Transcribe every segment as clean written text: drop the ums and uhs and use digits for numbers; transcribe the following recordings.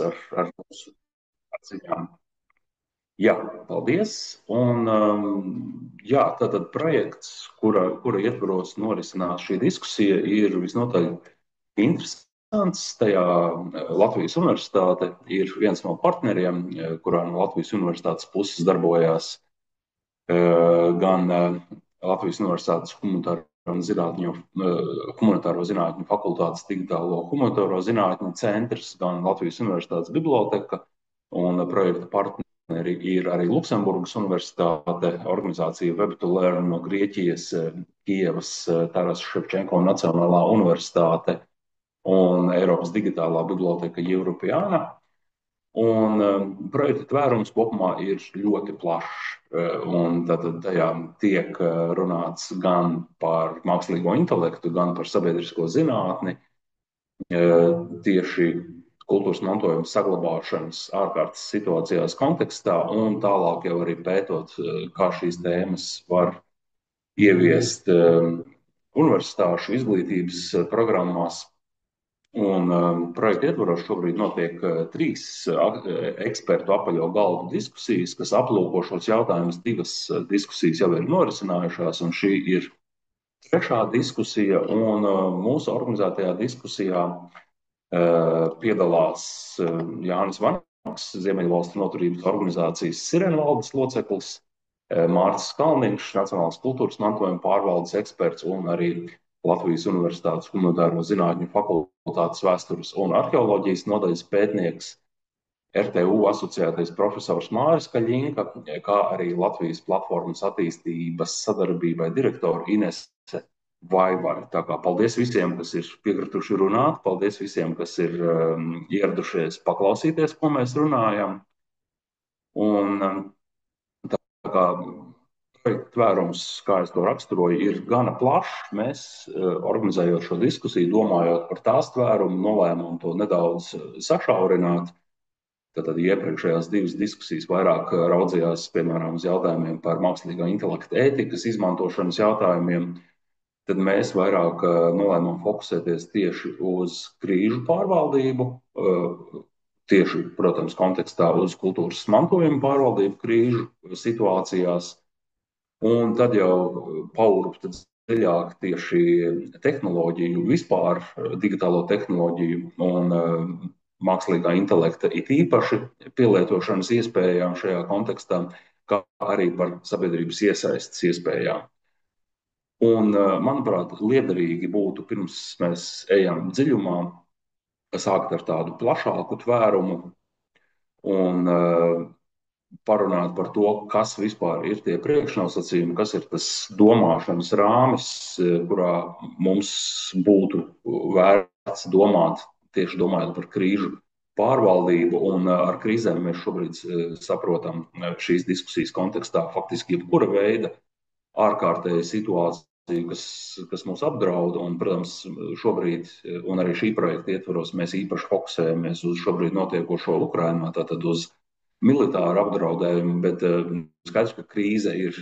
ar mūsu atziņām. Jā, paldies. Un, jā, tātad projekts, kura ietvaros norisinās šī diskusija, ir visnotaļ interesants. Tajā Latvijas Universitāte ir viens no partneriem, kurā no Latvijas Universitātes puses darbojās gan Latvijas Universitātes humanitāro zinātņu fakultātes digitālo humanitāro zinātņu centrs, gan Latvijas Universitātes biblioteka un projekta partneri ir arī Luksemburgas Universitāte, organizācija Web to Learn no Grieķijas, Kijevas Taras Ševčenko Nacionālā Universitāte un Eiropas digitālā biblioteka Europeana. Un projekta tvērums kopumā ir ļoti plašs. Un tad tajā tiek runāts gan par mākslīgo intelektu, gan par sabiedrisko zinātni, tieši kultūras mantojuma saglabāšanas ārkārtas situācijās kontekstā, un tālāk jau arī pētot, kā šīs tēmas var ieviest universitāšu izglītības programmās. Un projekta ietvaros šobrīd notiek 3 ekspertu apaļo galdu diskusijas, kas aplūko šos jautājumus. 2 diskusijas jau ir norisinājušās, un šī ir 3. diskusija. Un mūsu organizētajā diskusijā piedalās Jānis Vanaks, Ziemeļvalstu noturības organizācijas Sirena valdes loceklis, Mārcis Kalniņš, Nacionālās kultūras mantojuma pārvaldes eksperts, un arī Latvijas Universitātes humanitāro zinātņu fakultātes vēstures un arheoloģijas nodaļas pētnieks, RTU asociētais profesors Māris Kaļinka, kā arī Latvijas platformas attīstības sadarbībai direktora Inese Vaivara. Tā kā paldies visiem, kas ir piekrituši runāt, paldies visiem, kas ir ieradušies paklausīties, ko mēs runājam. Un tā kā projekta tvērums, kā es to raksturoju, ir gana plašs. Mēs, organizējot šo diskusiju, domājot par tās tvērumu, nolēmām to nedaudz sašaurināt. Tad iepriekšējās 2 diskusijas vairāk raudzījās, piemēram, uz jautājumiem par mākslīgā intelekta ētikas izmantošanas jautājumiem. Tad mēs vairāk nolēmām fokusēties tieši uz krīžu pārvaldību, tieši, protams, kontekstā uz kultūras mantojuma pārvaldību krīžu situācijās. Un tad jau paurup dziļāk tieši tehnoloģiju, vispār digitālo tehnoloģiju un mākslīgā intelekta it īpaši pielietošanas iespējām šajā kontekstā, kā arī par sabiedrības iesaistes iespējām. Un, manuprāt, liederīgi būtu, pirms mēs ejam dziļumā, sākt ar tādu plašāku tvērumu un parunāt par to, kas vispār ir tie priekšnosacījumi, kas ir tas domāšanas rāmis, kurā mums būtu vērts domāt, tieši domājot par krīžu pārvaldību. Un ar krīzēm mēs šobrīd saprotam šīs diskusijas kontekstā faktiski jebkura veida ārkārtēja situācija, kas mūs apdraud. Un, protams, šobrīd, un arī šī projekta ietvaros, mēs īpaši fokusējamies uz šobrīd notiekošo Ukrainā, tātad uz militāru apdraudējumu, bet skaidrs, ka krīze ir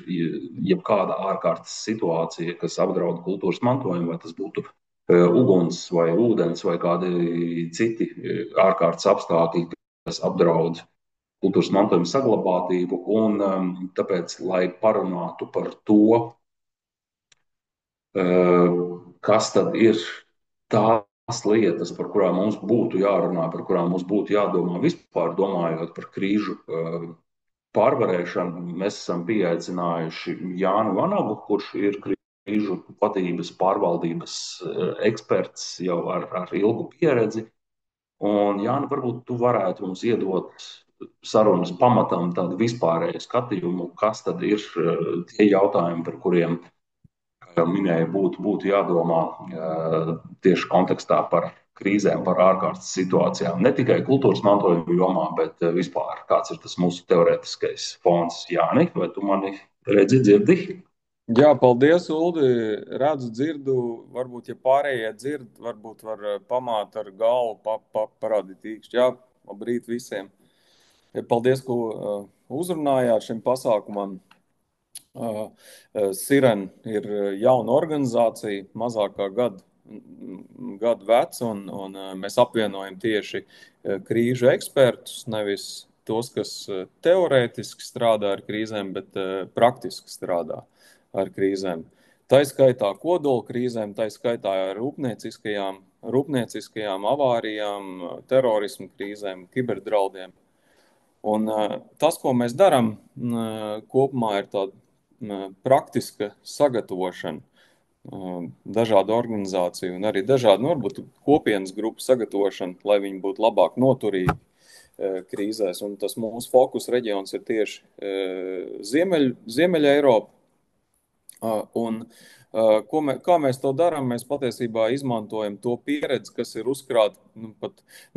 jebkāda ārkārtas situācija, kas apdraud kultūras mantojumu, vai tas būtu uguns vai ūdens vai kādi citi ārkārtas apstākļi, kas apdraud kultūras mantojuma saglabātību. Un tāpēc, lai parunātu par to, kas tad ir tās lietas, par kurām mums būtu jārunā, par kurām mums būtu jādomā vispār, domājot par krīžu pārvarēšanu, mēs esam pieaicinājuši Jānu Vanagu, kurš ir krīžu vadības pārvaldības eksperts jau ar ilgu pieredzi. Un, Jāni, varbūt tu varētu mums iedot sarunas pamatam tādu vispārēju skatījumu, kas tad ir tie jautājumi, par kuriem, kā jau minēju, būtu jādomā tieši kontekstā par krīzēm, par ārkārtas situācijām. Ne tikai kultūras mantojuma jomā, bet vispār kāds ir tas mūsu teorētiskais fons. Jāni, vai tu mani redzi, dzirdi? Jā, paldies, Uldi. Redzu, dzirdu, varbūt, ja pārējie dzird, varbūt var pamāt ar galvu, parādīt īkšķi. Jā, labrīt visiem. Paldies, ko uzrunājāt šim pasākumam. Siren ir jauna organizācija, mazāk kā gadu gadu vecs, un mēs apvienojam tieši krīžu ekspertus, nevis tos, kas teorētiski strādā ar krīzēm, bet praktiski strādā ar krīzēm. Tā skaitā kodola krīzēm, tā skaitā rūpnieciskajām avārijām, terorismu krīzēm, kiberdraudiem. Un tas, ko mēs darām, kopumā ir tāda praktiska sagatavošana dažādu organizāciju un arī dažādu, varbūt, kopienas grupu sagatavošana, lai viņi būtu labāk noturīgi krīzēs. Un tas mūsu fokus reģions ir tieši Ziemeļa Eiropa. Un kā mēs to darām? Mēs patiesībā izmantojam to pieredzi, kas ir uzkrāta.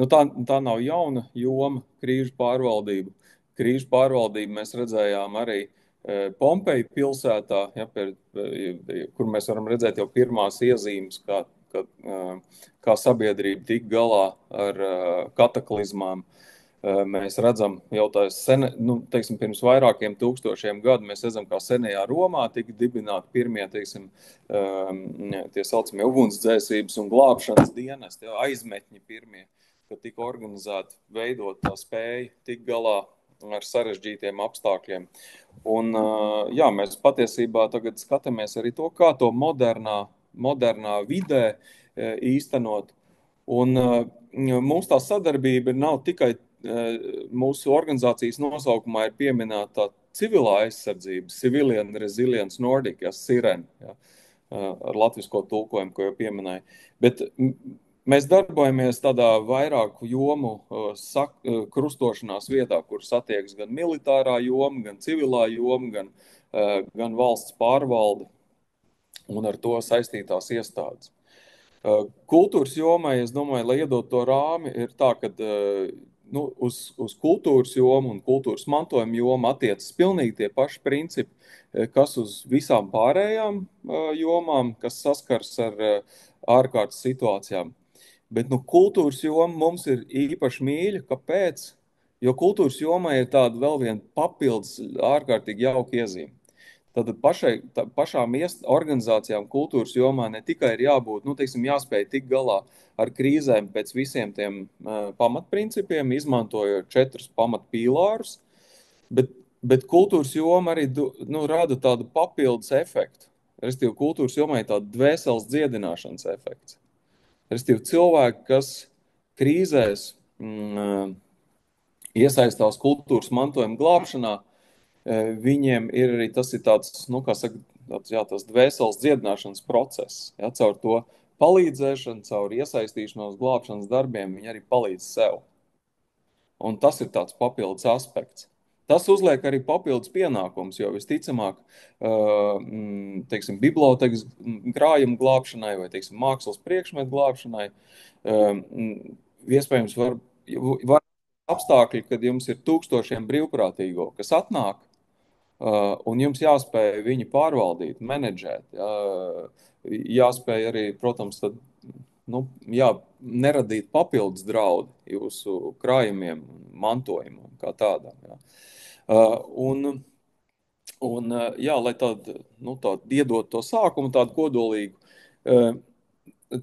Tā nav jauna joma, krīžu pārvaldība. Krīžu pārvaldību mēs redzējām arī Pompeju pilsētā, kur mēs varam redzēt jau pirmās iezīmes, kā sabiedrība tik galā ar kataklizmām. Mēs redzam jau pirms vairākiem tūkstošiem gadu, mēs redzam, kā senajā Romā tika dibināti pirmie, tie saucamie ugunsdzēsības un glābšanas dienesti, aizmetņi pirmie, kad tika organizēti, veidot tā spēja tik galā ar sarežģītiem apstākļiem. Un mēs patiesībā tagad skatāmies arī to, kā to modernā vidē īstenot. Un mums tā sadarbība nav tikai mūsu organizācijas nosaukumā ir pieminēta civilā aizsardzība, Civilian Resilience Nordic, SIREN, ar latvisko tulkojumu, ko jau pieminēju. Bet mēs darbojamies tādā vairāku jomu krustošanās vietā, kur satiekas gan militārā joma, gan civilā joma, gan valsts pārvalde un ar to saistītās iestādes. Kultūras jomai, es domāju, lai iedot to rāmi, ir tā, ka uz kultūras jomu un kultūras mantojuma jomu attiecas pilnīgi tie paši principi, kas uz visām pārējām jomām, kas saskars ar ārkārtas situācijām. Bet kultūras joma mums ir īpaši mīļa. Kāpēc? Jo kultūras jomai ir tāda vēl viena papildus ārkārtīgi jauka iezīme. Tad pašām organizācijām kultūras jomā ne tikai ir jābūt, jāspēj tikt galā ar krīzēm pēc visiem tiem pamatprincipiem, izmantojot 4 pamatpīlārus, bet kultūras joma arī rada tādu papildus efektu. Restīvi, kultūras jomai ir tāda dvēseles dziedināšanas efekts. Restīvi, cilvēki, kas krīzēs iesaistās kultūras mantojuma glābšanā, viņiem ir arī tas ir tāds, tāds dvēseles dziedināšanas process. Caur to palīdzēšanu, caur iesaistīšanos glābšanas darbiem, viņi arī palīdz sev. Un tas ir tāds papildus aspekts. Tas uzliek arī papildus pienākums, jo visticamāk, bibliotekas krājuma glābšanai vai, mākslas priekšmetu glābšanai, iespējams var apstākļi, kad jums ir tūkstošiem brīvprātīgo, kas atnāk, un jums jāspēj viņu pārvaldīt, menedžēt, jāspēj arī, protams, neradīt papildus draudu jūsu krājumiem, mantojumam, kā tādām. Lai tādu iedot to sākumu, tādu kodolīgu,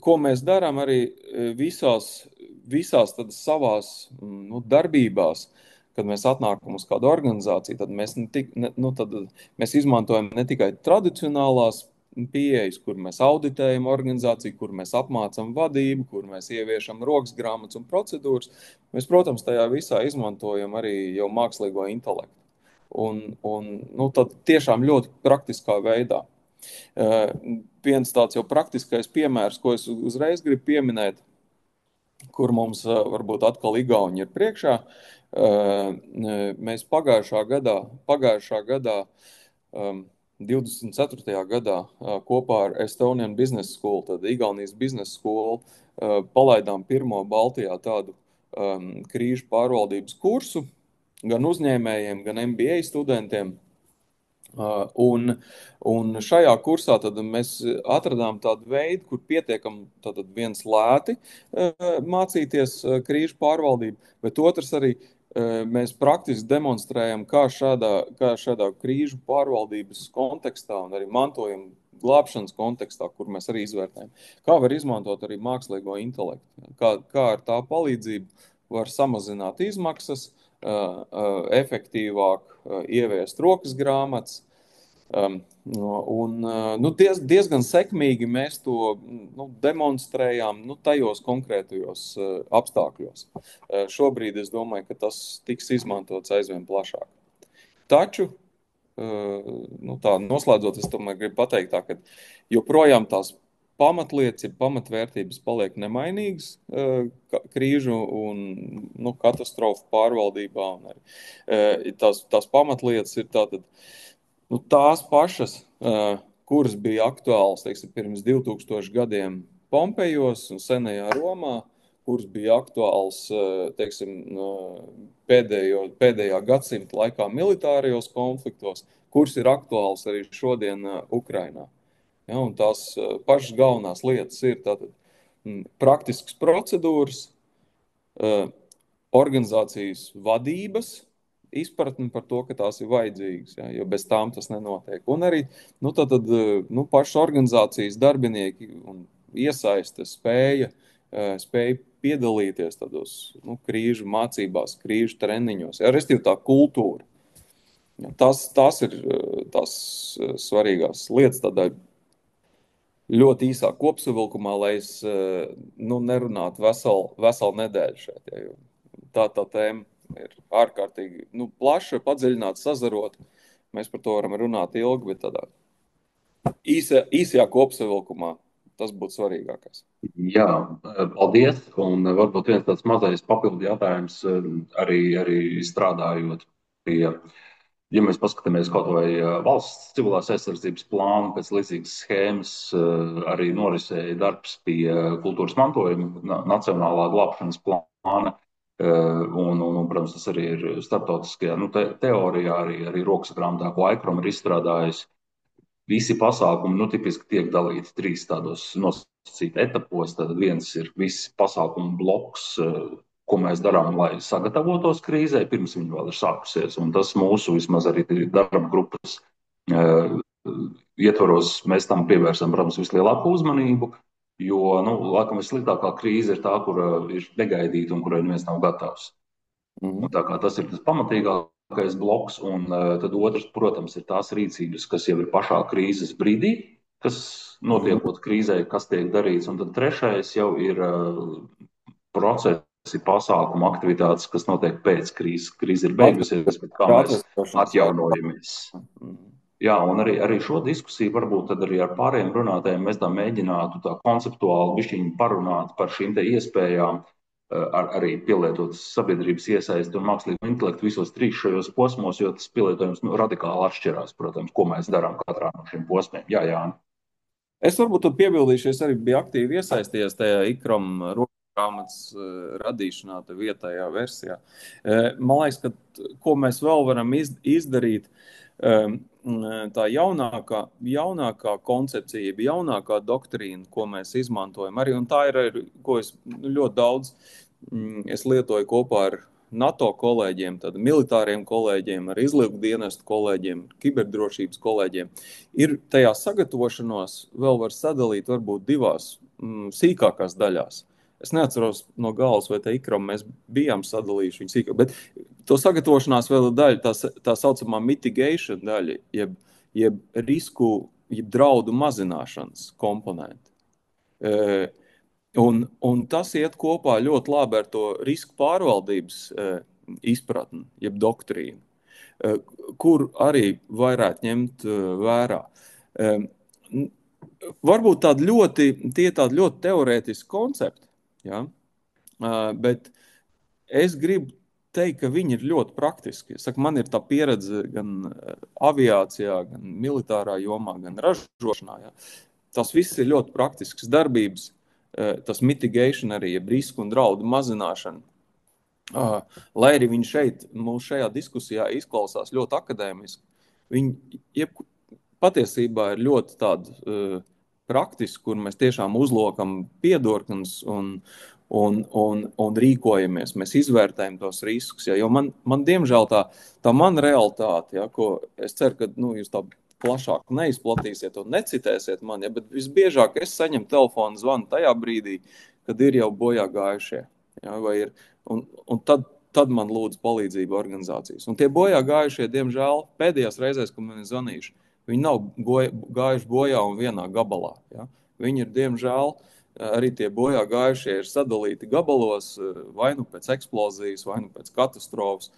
ko mēs darām arī visās savās darbībās, kad mēs atnākam uz kādu organizāciju, tad mēs izmantojam ne tikai tradicionālās pieejas, kur mēs auditējam organizāciju, kur mēs apmācam vadību, kur mēs ieviešam rokas grāmatas un procedūras. Mēs, protams, tajā visā izmantojam arī jau mākslīgo intelektu. Un tad tiešām ļoti praktiskā veidā. Viens tāds jau praktiskais piemērs, ko es uzreiz gribu pieminēt, kur mums varbūt atkal Igauni ir priekšā. Mēs pagājušā gadā 24. gadā kopā ar Estonian Business School, tad Igaunijas Business School, palaidām pirmo Baltijā tādu krīžu pārvaldības kursu gan uzņēmējiem, gan MBA studentiem. Un šajā kursā tad mēs atradām tādu veidu, kur pietiekam viens lēti mācīties krīžu pārvaldību, bet otrs arī mēs praktiski demonstrējam, kā šādā krīžu pārvaldības kontekstā un arī mantojuma glābšanas kontekstā, kur mēs arī izvērtējam, kā var izmantot arī mākslīgo intelektu, kā ar tā palīdzību var samazināt izmaksas, efektīvāk ieviest rokas grāmatas. Diezgan sekmīgi mēs to demonstrējām tajos konkrētajos apstākļos. Šobrīd es domāju, ka tas tiks izmantots aizvien plašāk. Taču, tā noslēdzot, es tomēr gribu pateikt tā, ka joprojām tās pamatlietas, pamatvērtības paliek nemainīgas krīžu un katastrofu pārvaldībā. Un arī, tās pamatlietas ir tātad tās pašas, kuras bija aktuālas, teiksim, pirms 2000 gadiem Pompejos un senajā Romā, kuras bija aktuāls, teiksim, pēdējā gadsimta laikā militārajos konfliktos, kuras ir aktuāls arī šodien Ukrainā. Ja, un tās pašas galvenās lietas ir tātad praktiskas procedūras, organizācijas vadības, izpratni par to, ka tās ir vajadzīgas, ja, jo bez tām tas nenotiek. Un arī pašas organizācijas darbinieki un iesaiste spēja piedalīties tādos krīžu mācībās, krīžu treniņos, ja, respektīvi tā kultūra. Ja, tās ir tās svarīgās lietas tādā ļoti īsā kopsavilkumā, lai es nerunātu veselu nedēļu šeit. Ja, jo tā tēma ir ārkārtīgi plaša, padziļināta, sazarota. Mēs par to varam runāt ilgi, bet tādā īsajā kopsavilkumā tas būtu svarīgākais. Jā, paldies. Un varbūt viens tāds mazais papildu jautājums arī strādājot pie, ja mēs paskatāmies kaut vai valsts civilās aizsardzības plānu, pēc līdzīgas schēmas arī norisēja darbs pie kultūras mantojuma nacionālā glābšanas plāna. Protams, tas arī ir starptautiskajā teorijā, arī rokas grāmatā, ko ICROM ir izstrādājis. Visi pasākumi tipiski tiek dalīti 3 tādos nosacīti etapos. Tad viens ir viss pasākumu bloks, ko mēs darām, lai sagatavotos krīzē, pirms viņa vēl ir sākusies. Un tas mūsu vismaz arī darba grupas ietvaros mēs tam pievērsam, protams, vislielāko uzmanību. Jo, laikam, vissliktākā krīze ir tā, kura ir negaidīta un kurai neviens nav gatavs. Un tā kā tas ir tas pamatīgākais bloks, un tad otrs, protams, ir tās rīcības, kas jau ir pašā krīzes brīdī, kas notiekot krīzē, kas tiek darīts. Un tad trešais jau ir procesi, pasākumu aktivitātes, kas notiek pēc krīzes. Krīze ir beigusies, bet kā mēs atjaunojamies. Jā, un arī šo diskusiju varbūt tad arī ar pārējiem runātājiem mēs tā mēģinātu tā konceptuāli bišķiņi parunāt par šīm te iespējām, arī pielietot sabiedrības iesaisti un mākslīgo intelektu visos 3 šajos posmos, jo tas pielietojums radikāli atšķirās, protams, ko mēs darām katrā no šiem posmiem. Jā, Jāni. Es varbūt piebildīšu, es arī biju aktīvi iesaistījies tajā ICROM rokas grāmatas radīšanā, tā vietējā versijā. Man liekas, ka ko mēs vēl varam izdarīt, tā jaunākā koncepcija, jaunākā doktrīna, ko mēs izmantojam arī, un tā ir, ko es ļoti daudz es lietoju kopā ar NATO kolēģiem, tad militāriem kolēģiem, ar izlūku dienestu kolēģiem, kiberdrošības kolēģiem, ir tajā sagatavošanos vēl var sadalīt varbūt 2 sīkākās daļās. Es neatceros no galvas, vai te ICROM mēs bijām sadalījuši viņu sīkāk, bet to sagatavošanās vēl ir daļa, tā saucamā mitigation daļa, jeb risku, jeb draudu mazināšanas komponenti. Un tas iet kopā ļoti labi ar to risku pārvaldības izpratni, jeb doktrīnu, kur arī varētu ņemt vērā. Varbūt tādi ļoti teorētiski koncepti, ja? Bet es gribu teikt, ka viņi ir ļoti praktiski. Saku, man ir tā pieredze gan aviācijā, gan militārā jomā, gan ražošanā. Ja? Tas viss ir ļoti praktisks darbības. Tas mitigation arī, jeb risku un draudu mazināšana. Lai arī viņi mūsu šajā diskusijā izklausās ļoti akadēmiski, viņi patiesībā ir ļoti tādi praktiski, kur mēs tiešām uzlokam piedurknes un rīkojamies. Mēs izvērtējam tos riskus. Ja? Jo man diemžēl tā mana realitāte, ja, ko es ceru, ka jūs tā plašāk neizplatīsiet un necitēsiet man, bet visbiežāk es saņemu telefonu zvanu tajā brīdī, kad ir jau bojā gājušie. Ja, un tad man lūdzu palīdzību organizācijas. Un tie bojā gājušie, diemžēl, pēdējās reizēs, kad man ir zvanījuši, viņi nav gājuši bojā un vienā gabalā. Ja. Viņi ir, diemžēl, arī tie bojā gājušie ir sadalīti gabalos, vai nu pēc eksplozijas, vai nu pēc katastrofas.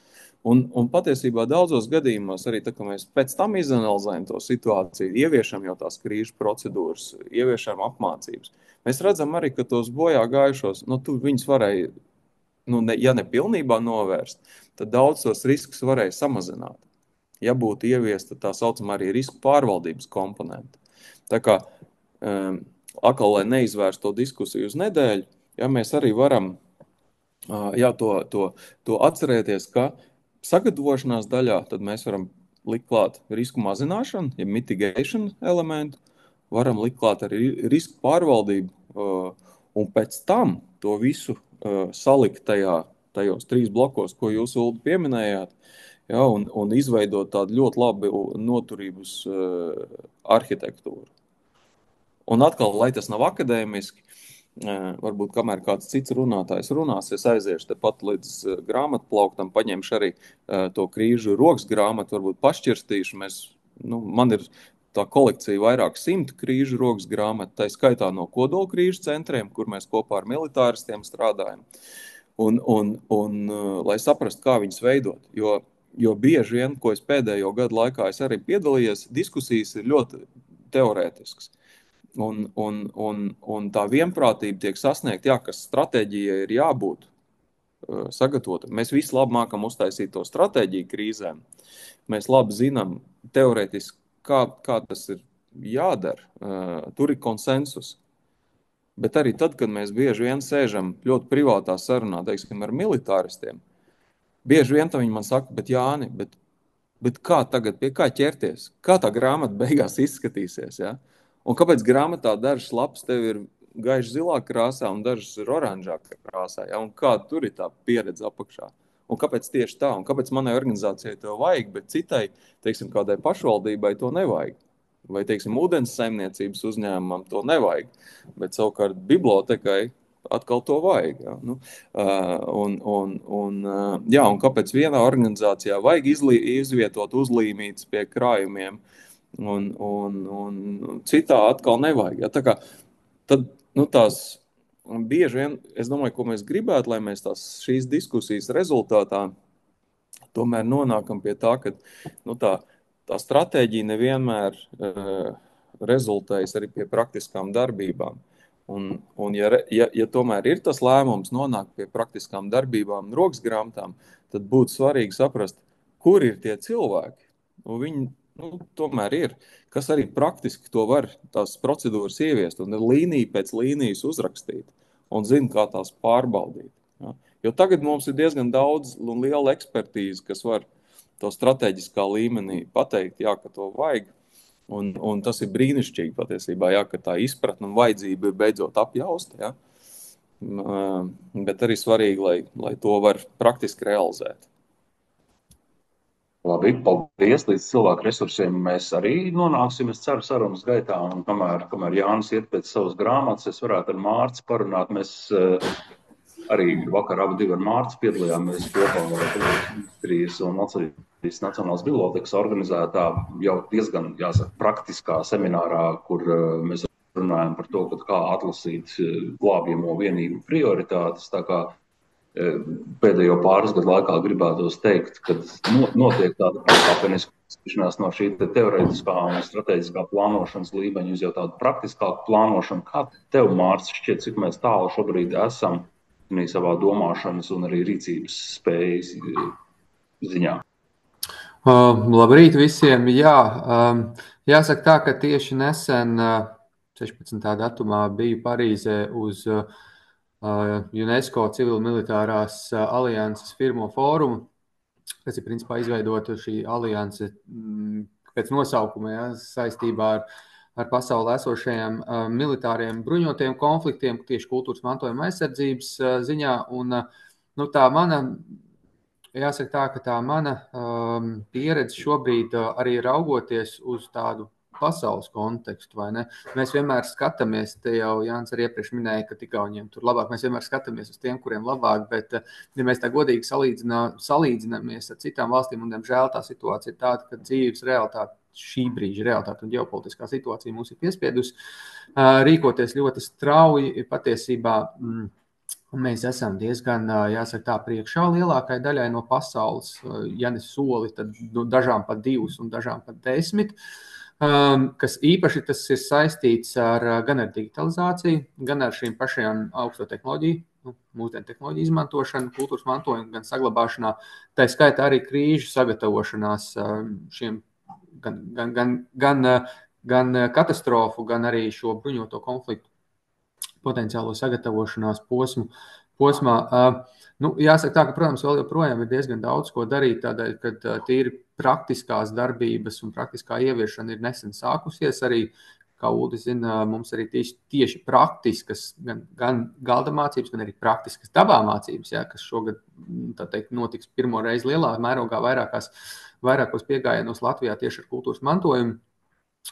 Un patiesībā daudzos gadījumos arī tā, ka mēs pēc tam izanalizējam to situāciju, ieviešam jau tās krīžu procedūras, ieviešam apmācības. Mēs redzam arī, ka tos bojā gājušos, viņus varēja, ja ne pilnībā novērst, tad daudz tos riskus varēja samazināt, ja būtu ieviesta tā saucamā arī risku pārvaldības komponenta. Tā kā, atkal, lai neizvērst to diskusiju uz nedēļu, ja mēs arī varam to atcerēties, ka sagatavošanās daļā tad mēs varam likt klāt risku mazināšanu, ja mitigation elementu, varam likt klāt arī risku pārvaldību un pēc tam to visu salikt tajos 3 blokos, ko jūs, Uldi, pieminējāt, ja, un izveidot tādu ļoti labi noturības arhitektūru. Un atkal, lai tas nav akadēmiski, varbūt kamēr kāds cits runātājs runās, es aiziešu tepat līdz grāmatplauktam, paņemšu arī to krīžu rokas grāmatu, varbūt pašķirstīšu. Man ir tā kolekcija vairāk 100 krīžu rokas grāmatu, tā skaitā no kodola krīžu centriem, kur mēs kopā ar militāristiem strādājam. Un lai saprastu, kā viņus veidot, jo bieži vien, ko es pēdējo gadu laikā es arī piedalījies, diskusijas ir ļoti teorētiskas. Un tā vienprātība tiek sasniegta, ka stratēģija ir jābūt sagatavota. Mēs visi labi mākam uztaisīt to stratēģiju krīzēm. Mēs labi zinām teorētiski, kā tas ir jādara. Tur ir konsensus. Bet arī tad, kad mēs bieži vien sēžam ļoti privātā sarunā, teiksim, ar militāristiem, bieži vien viņi man saka, bet Jāni, bet kā tagad, pie kā ķerties? Kā tā grāmata beigās izskatīsies, ja? Un kāpēc grāmatā dažas lapas tev ir gaiši zilā krāsā un dažas ir oranžā krāsā, ja? Un kā tur ir tā pieredze apakšā? Un kāpēc tieši tā? Un kāpēc manai organizācijai to vajag, bet citai, teiksim, kādai pašvaldībai to nevajag? Vai, teiksim, ūdens saimniecības uzņēmumam to nevajag, bet savukārt bibliotekai atkal to vajag. Ja? Un kāpēc vienā organizācijā vajag izvietot uzlīmītas pie krājumiem, un citā atkal nevajag. Ja? Tā kā, tad, tās bieži vien, es domāju, ko mēs gribētu, lai mēs šīs diskusijas rezultātā tomēr nonākam pie tā, ka tā stratēģija nevienmēr rezultējas arī pie praktiskām darbībām. Un ja tomēr ir tas lēmums nonākt pie praktiskām darbībām un rokas grāmatām, tad būtu svarīgi saprast, kur ir tie cilvēki. Un viņi tomēr ir, kas arī praktiski to var tās procedūras ieviest un līniju pēc līnijas uzrakstīt un zina, kā tās pārbaudīt. Ja? Jo tagad mums ir diezgan daudz un liela ekspertīze, kas var to strateģiskā līmenī pateikt, jā, ka to vajag. Un tas ir brīnišķīgi patiesībā, jā, ka tā izpratne un vajadzība ir beidzot apjausta. Jā. Bet arī svarīgi, lai to var praktiski realizēt. Labi, paldies. Līdz cilvēku resursiem mēs arī nonāksim, es ceru, sarunas gaitā. Un kamēr Jānis iet pēc savas grāmatas, es varētu ar Mārci parunāt. Mēs arī vakar abi ar Mārci piedalījāmies kopā ministrijas un Latvijas Nacionālās bibliotekas organizētā jau diezgan, jāsaka, praktiskā seminārā, kur mēs runājam par to, kā atlasīt glābjamo vienību prioritātes. Tā kā pēdējo pāris gadu laikā gribētos teikt, ka notiek tāda pakāpeniska izskrišanās no šī teorētiskā un strateģiskā plānošanas līmeņa uz jau tādu praktiskāku plānošanu. Kā tev, Mārcis, šķiet, cik mēs tālu šobrīd esam savā domāšanas un arī rīcības spējas ziņā? Labrīt visiem! Jā, jāsaka tā, ka tieši nesen 16. datumā biju Parīzē uz UNESCO civil-militārās alianses pirmo fórumu, kas ir principā izveidota šī alianse pēc nosaukuma, ja, saistībā ar pasaulē esošajiem militāriem bruņotiem konfliktiem, tieši kultūras mantojuma aizsardzības ziņā. Un tā mana jāsaka tā, ka tā mana pieredze šobrīd arī raugoties uz tādu pasaules kontekstu, vai ne? Mēs vienmēr skatāmies, te jau Jānis arī iepriekš minēja, ka Igauniem tur labāk, mēs vienmēr skatāmies uz tiem, kuriem labāk, bet, ja mēs tā godīgi salīdzinamies ar citām valstīm, un, diemžēl, tā situācija ir tāda, ka dzīves realitāte, šī brīža realitāte un ģeopolitiskā situācija mūs ir piespiedusi rīkoties ļoti strauji, patiesībā. Mēs esam diezgan, jāsaka tā, priekšā lielākai daļai no pasaules, ja ne soli, tad dažām pat 2 un dažām pat 10, kas īpaši tas ir saistīts gan ar digitalizāciju, gan ar šīm pašajām augsto tehnoloģiju, mūsdienu tehnoloģiju izmantošanu, kultūras mantojumu, gan saglabāšanā, tā skaitā arī krīžu sagatavošanās šiem gan katastrofu, gan arī šo bruņoto konfliktu potenciālo sagatavošanās posmā. Jāsaka tā, ka, protams, vēl joprojām ir diezgan daudz ko darīt, tādēļ, ka tīri praktiskās darbības un praktiskā ieviešana ir nesen sākusies. Arī, kā Uldis zina, mums arī tieši praktiskas, gan galda mācības, gan arī praktiskas dabā mācības, kas šogad, tā teikt, notiks pirmo reizi lielā mērogā vairākos piegājienos Latvijā tieši ar kultūras mantojumu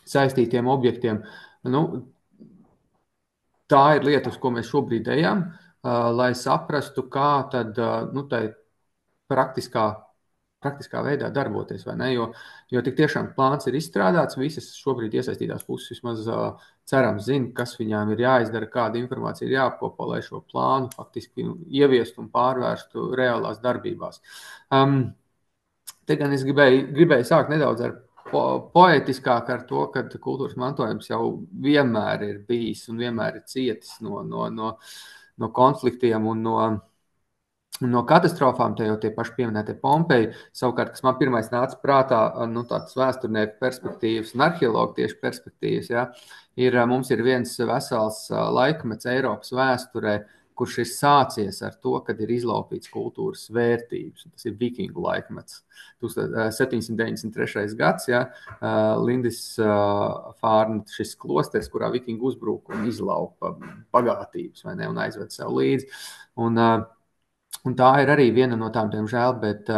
saistītiem objektiem. Tā ir lieta, uz ko mēs šobrīd ejam, lai saprastu, kā tad tai praktiskā veidā darboties, vai ne? Jo tik tiešām plāns ir izstrādāts, visas šobrīd iesaistītās puses vismaz cerams zina, kas viņām ir jāizdara, kāda informācija ir jāapkopo, lai šo plānu faktiski ieviestu un pārvērstu reālās darbībās. Te gan es gribēju sākt nedaudz ar poetiskāk ar to, ka kultūras mantojums jau vienmēr ir bijis un vienmēr ir cietis no konfliktiem un no katastrofām, te jau tie paši pieminētie Pompeji. Savukārt, kas man pirmais nāca prātā, tāds vēsturnieku perspektīvas un arheologu tieši perspektīvas, mums ir viens vesels laikmets Eiropas vēsturē, kurš ir sācies ar to, kad ir izlaupīts kultūras vērtības. Tas ir vikingu laikmets. 793. gads, Lindis Fārna, šis klosters, kurā vikingu uzbruka un izlaupa bagātības, vai ne, un aizved sev līdzi. Un tā ir arī viena no tām, diemžēl, bet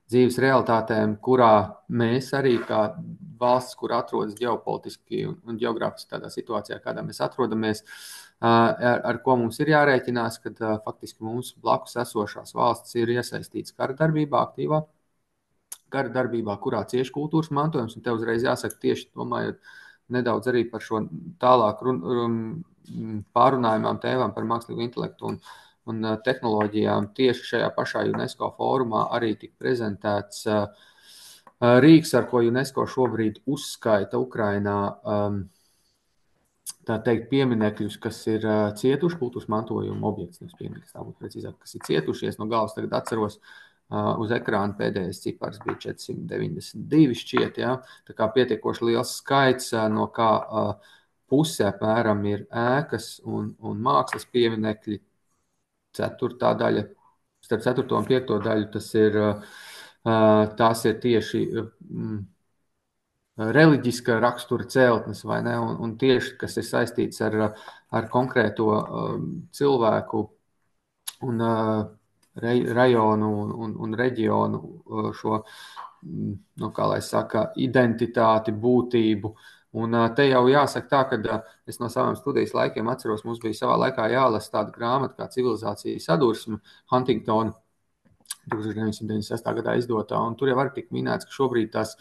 dzīves realitātēm, kurā mēs arī kā valsts, kur atrodas ģeopolitiski un ģeogrāfiski tādā situācijā, kādā mēs atrodamies, ar ko mums ir jārēķinās, kad faktiski mums blakus esošās valstis ir iesaistīts kara darbībā, aktīvā kara darbībā, kurā cieši kultūras mantojums, un te uzreiz jāsaka tieši domājot nedaudz arī par šo tālāk pārunājumām tēmām par mākslīgo intelektu un tehnoloģijām. Tieši šajā pašā UNESCO fórumā arī tika prezentēts rīks, ar ko UNESCO šobrīd uzskaita Ukrainā tā teikt pieminekļus, kas ir cietuši kultūras mantojuma objekts, nevis pieminekļus, tā būtu precīzāk, kas ir cietušies. No galvas tagad atceros, uz ekrāna pēdējais cipars bija 492 šķiet, tā kā pietiekoši liels skaits, no kā pusē apmēram ir ēkas un mākslas pieminekļi. Ceturtā daļa, starp 4. un 5. daļu, tās ir tieši reliģiska rakstura celtnes, vai ne, un tieši, kas ir saistīts ar konkrēto cilvēku un rajonu un reģionu šo, kā lai saka, identitāti, būtību. Un te jau jāsaka tā, ka es no saviem studijas laikiem atceros, mums bija savā laikā jālasa tāda grāmata kā Civilizācija sadursme, Huntingtona 1996. gadā izdotā, un tur jau arī tik minēts, ka šobrīd tās,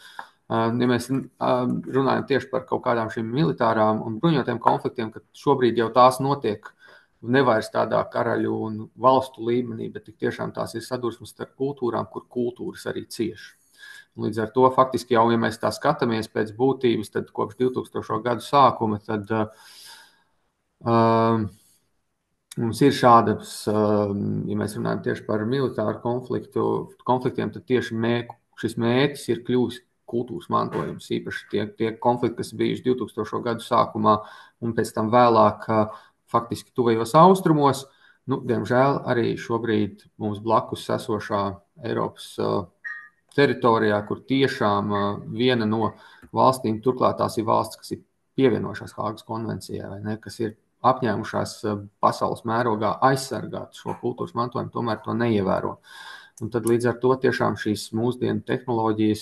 ja mēs runājam tieši par kaut kādām šīm militārām un bruņotiem konfliktiem, ka šobrīd jau tās notiek nevairs tādā karaļu un valstu līmenī, bet tik tiešām tās ir sadursmes starp kultūrām, kur kultūras arī cieši. Līdz ar to faktiski jau, ja mēs tā skatāmies pēc būtības, tad kopš 2000. gadu sākuma, tad mums ir šādas, ja mēs runājam tieši par militāru konfliktiem, tad tieši šis mērķis ir kļuvis kultūras mantojums, īpaši tie konflikti, kas bijuši 2000. gadu sākumā un pēc tam vēlāk faktiski tuvajos austrumos. Diemžēl arī šobrīd mums blakus esošā Eiropas teritorijā, kur tiešām viena no valstīm, turklāt tās ir valsts, kas ir pievienojušās Hāgas konvencijai, vai ne, kas ir apņēmušās pasaules mērogā aizsargāt šo kultūras mantojumu, tomēr to neievēro. Un tad līdz ar to tiešām šīs mūsdienu tehnoloģijas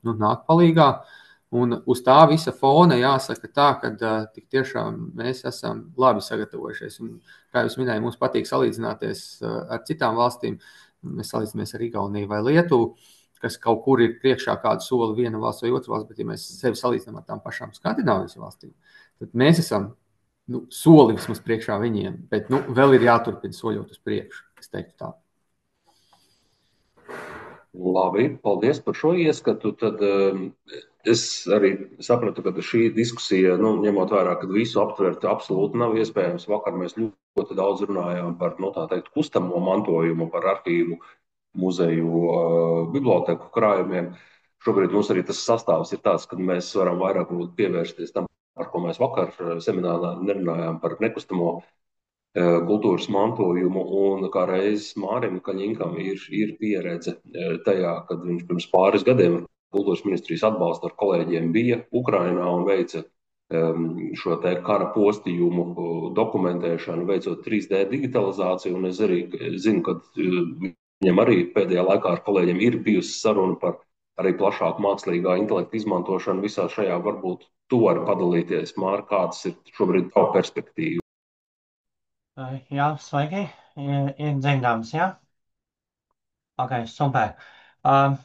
nu, nāk palīgā. Un uz tā visa fona jāsaka tā, ka tik tiešām mēs esam labi sagatavojušies. Un, kā jūs minējāt, mums patīk salīdzināties ar citām valstīm. Mēs salīdzinamies ar Igauniju vai Lietuvu, kas kaut kur ir priekšā kādu soli viena valsts vai otra valsts, bet ja mēs sevi salīdzinām ar tām pašām Skandināvijas valstīm, tad mēs esam soli vismaz priekšā viņiem, bet vēl ir jāturpina soļot uz priekšu, es teiktu tā. Labi, paldies par šo ieskatu. Tad es arī sapratu, ka šī diskusija, ņemot vērā, ka visu aptvert absolūti nav iespējams. Vakar mēs ļoti daudz runājām par, tā teikt, kustamo mantojumu, par arhīvu, muzeju, biblioteku krājumiem. Šobrīd mums arī tas sastāvs ir tāds, ka mēs varam vairāk pievērsties tam, par ko mēs vakar seminārā nerunājām, par nekustamo kultūras mantojumu, un kā reizes Mārim Kaņinkam ir pieredze tajā, kad viņš pirms pāris gadiem kultūras ministrijas atbalsta ar kolēģiem bija Ukrainā un veica šo te kara postījumu dokumentēšanu, veicot 3D digitalizāciju, un es arī zinu, ka viņam arī pēdējā laikā ar kolēģiem ir bijusi saruna par arī plašāku mākslīgā intelekta izmantošanu visā šajā. Varbūt tu vari padalīties, Māri, kādas ir šobrīd tava perspektīva? Jā, sveiki. Ir dzirdams, jā? Ok, super.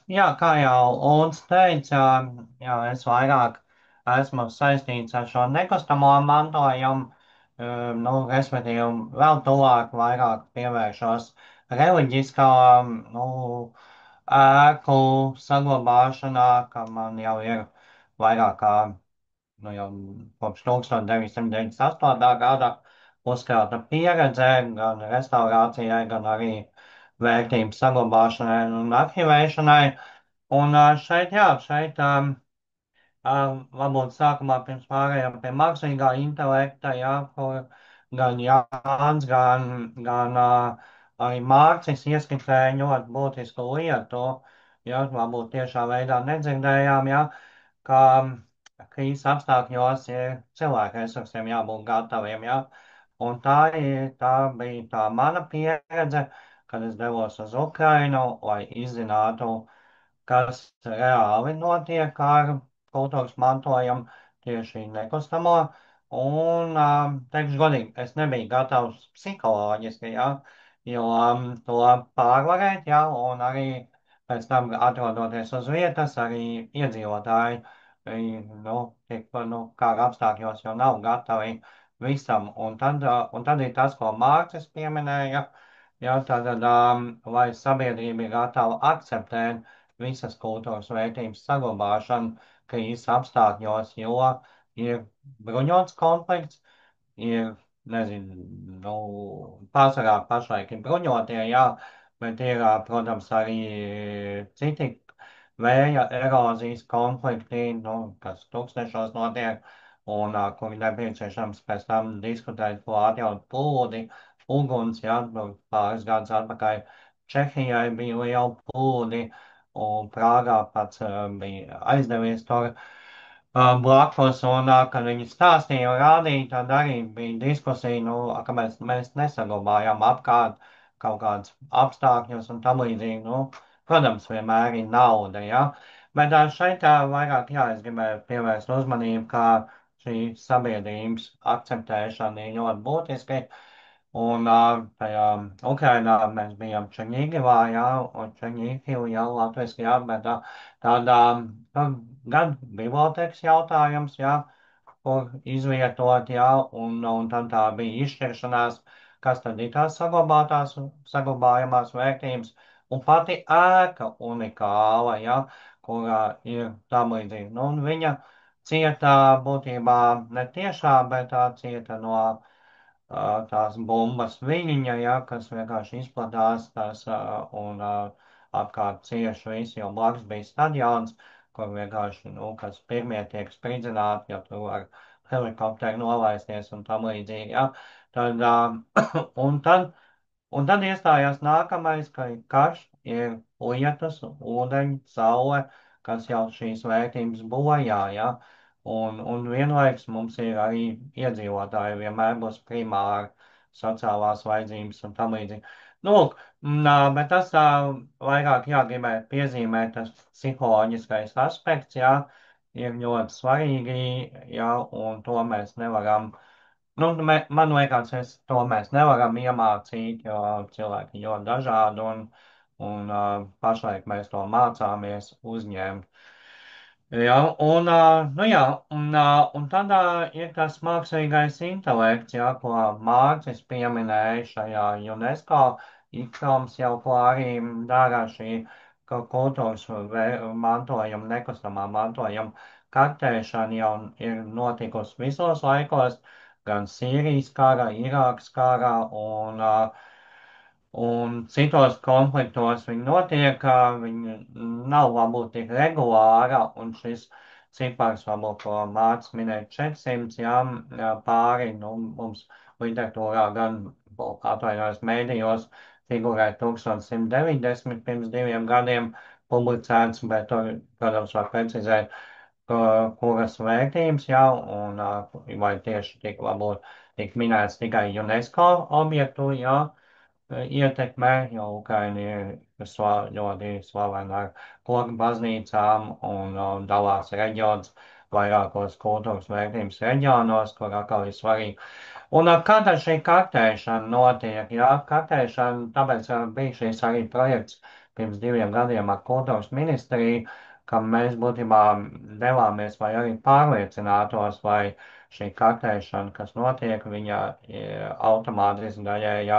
Jā, kā jau Ulds teica, jā, es vairāk esmu saistīts ar šo nekustamo mantojumu, respektīvi vēl tuvāk vairāk pievēršos reliģiskā, ēku saglabāšanā, ka man jau ir vairāk kā jau kopš 1998. gada uzkrāta pieredze gan restaurācijai, gan arī vērtības saglabāšanai un arhivēšanai. Un šeit varbūt sākumā pirms pārējām pie mākslīgā intelekta, jā, kur gan Jānis, gan arī Mārcis ieskicēja ļoti būtisku lietu, jā, varbūt tiešā veidā nedzirdējām, jā, ka krīzes apstākļos ir cilvēku resursiem jābūt gataviem, jā. Un tā bija tā mana pieredze, kad es devos uz Ukrainu, lai izzinātu, kas reāli notiek ar kultūras mantojumu tieši nekustamo. Un, teikšu godīgi, es nebiju gatavs psiholoģiski, jā, jo to pārvarēt, jā, un arī pēc tam atrodoties uz vietas, arī iedzīvotāji, kāra apstākļos jau nav gatavi visam. Un tad ir tas, ko Mārcis pieminēja, jā, tātad, vai sabiedrība ir gatava akceptēt visas kultūras vērtības saglabāšanu krīzes apstākļos, jo ir bruņots konflikts, ir, nezinu, pārsvarā pašlaik ir bruņotie, jā, bet ir, protams, arī citi vēja erozijas konflikti, kas tūkstnešos notiek, un kuri nepieciešams pēc tam diskutēt, ko atjaut plūdi, uguns, jā, pāris gadus atpakaļ Čehijai bija liela plūdi, un Prāgā pats bija aizdevies tur blakus, un, kad viņi stāstīja un rādīja, tad arī bija diskusija, ka mēs nesaglabājām apkārt kaut kādas apstākļus un tam līdzīgi. Protams, vienmēr ir nauda, ja? Bet šeit vairāk, jā, es gribēju pievērst uzmanību, kā šī sabiedrības akceptēšana ir ļoti būtiski. Un tajā Ukrainā mēs bijām Čerņīgivā, jā, un Čerņīgivu, jā, latviski, jā, bet tādā gan bibliotekas jautājums, jā, kur izvietot, jā, un tad tā bija izšķiršanās, kas tad ir tās saglabājamās vērtības, un pati ēka unikāla, jā, kurā ir tam līdzīgi. Un viņa cieta būtībā ne tiešā, bet tā cieta no tās bumbas viļņa, ja, kas vienkārši izplatās un apkārt cieši visi, jo blakus bija stadions, kur vienkārši, kas pirmie tiek spridzināti, ja tu ar helikopteru nolaisties un tam līdzīgi, ja. Tad, un tad iestājās nākamais, ka ir karš, ir lietus, ūdeņi, saule, kas jau šīs vērtības bojā, ja. Un vienlaiks mums ir arī iedzīvotāji, vienmēr būs primāri sociālās vajadzības un tam līdzīgi. Nu, lūk, bet tas vairāk jāgribētu piezīmēt, tas psiholoģiskais aspekts, jā, ir ļoti svarīgi, jā, un to mēs nevaram, nu, man liekas, to mēs nevaram iemācīt, jo cilvēki ir ļoti dažādi, un pašlaik mēs to mācāmies uzņemt. Jā, nu jā, un tad ir tas mākslīgais intelekts, jā, ko Mārcis pieminēja šajā UNESCO ikons jau, ko arī dara šī kultūras mantojuma, nekustamā mantojuma kartēšana jau ir notikusi visos laikos, gan Sīrijas kara, Irākas kara un citos konfliktos viņi notiek, viņi nav varbūt tik regulāra, un šis cipars varbūt, ko Mārcis minēja, 400, jā, pāri, nu, mums literatūrā gan, atvainojos, mēdījos figurē 1190 pirms 2 gadiem publicēts, bet tur, protams, var precizēt, kuras vērtības jau, un vai tieši tik varbūt tik minēts tikai UNESCO objektu, jā, ietekmē, jo Ukraina ir ļoti slavena ar koku baznīcām un dalās reģions vairākos kultūras vērtības reģionos, kur atkal ir svarīgi. Un kā tad šī kartēšana notiek? Jā, kartēšana, tāpēc bija šīs arī projekts pirms 2 gadiem ar kultūras ministriju, kam mēs būtībā devāmies, vai arī pārliecinātos, vai šī kartēšana, kas notiek, viņa automātiski daļēji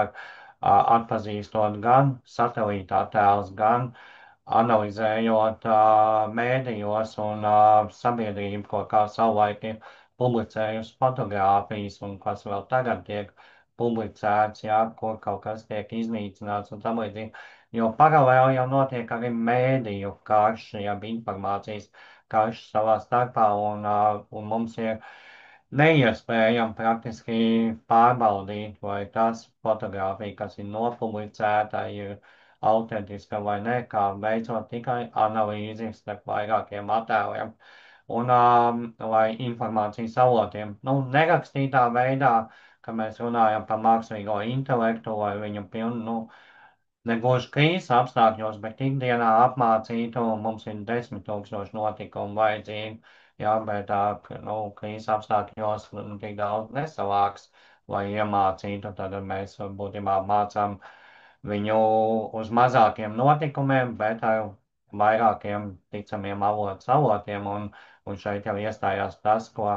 atpazīstot gan satelīta attēlus, gan analizējot mēdījos un sabiedrību, ko kā savulaik ir publicējusi fotogrāfijas un kas vēl tagad tiek publicēts, jā, kur kaut kas tiek iznīcināts un tam līdzīgi. Jo paralēli jau notiek arī mēdīju karš, jeb informācijas karš savā starpā, un mums ir neiespējami praktiski pārbaudīt, vai tas fotografija, kas ir nopublicēta, ir autentiska vai nē, kā veicot tikai analīzi starp vairākiem attēliem un vai informācijas avotiem. Nu, nerakstītā veidā, ka mēs runājam par mākslīgo intelektu vai viņu pilnu, nu, negluži krīzes apstākļos, bet ikdienā apmācītu, mums ir 10 000 notikumu vajadzīgi, jā, bet nu, krīzes apstākļos tik daudz nesavāks, lai iemācītu, tad mēs būtībā mācām viņu uz mazākiem notikumiem, bet ar vairākiem ticamiem avotiem, un šeit jau iestājās tas, ko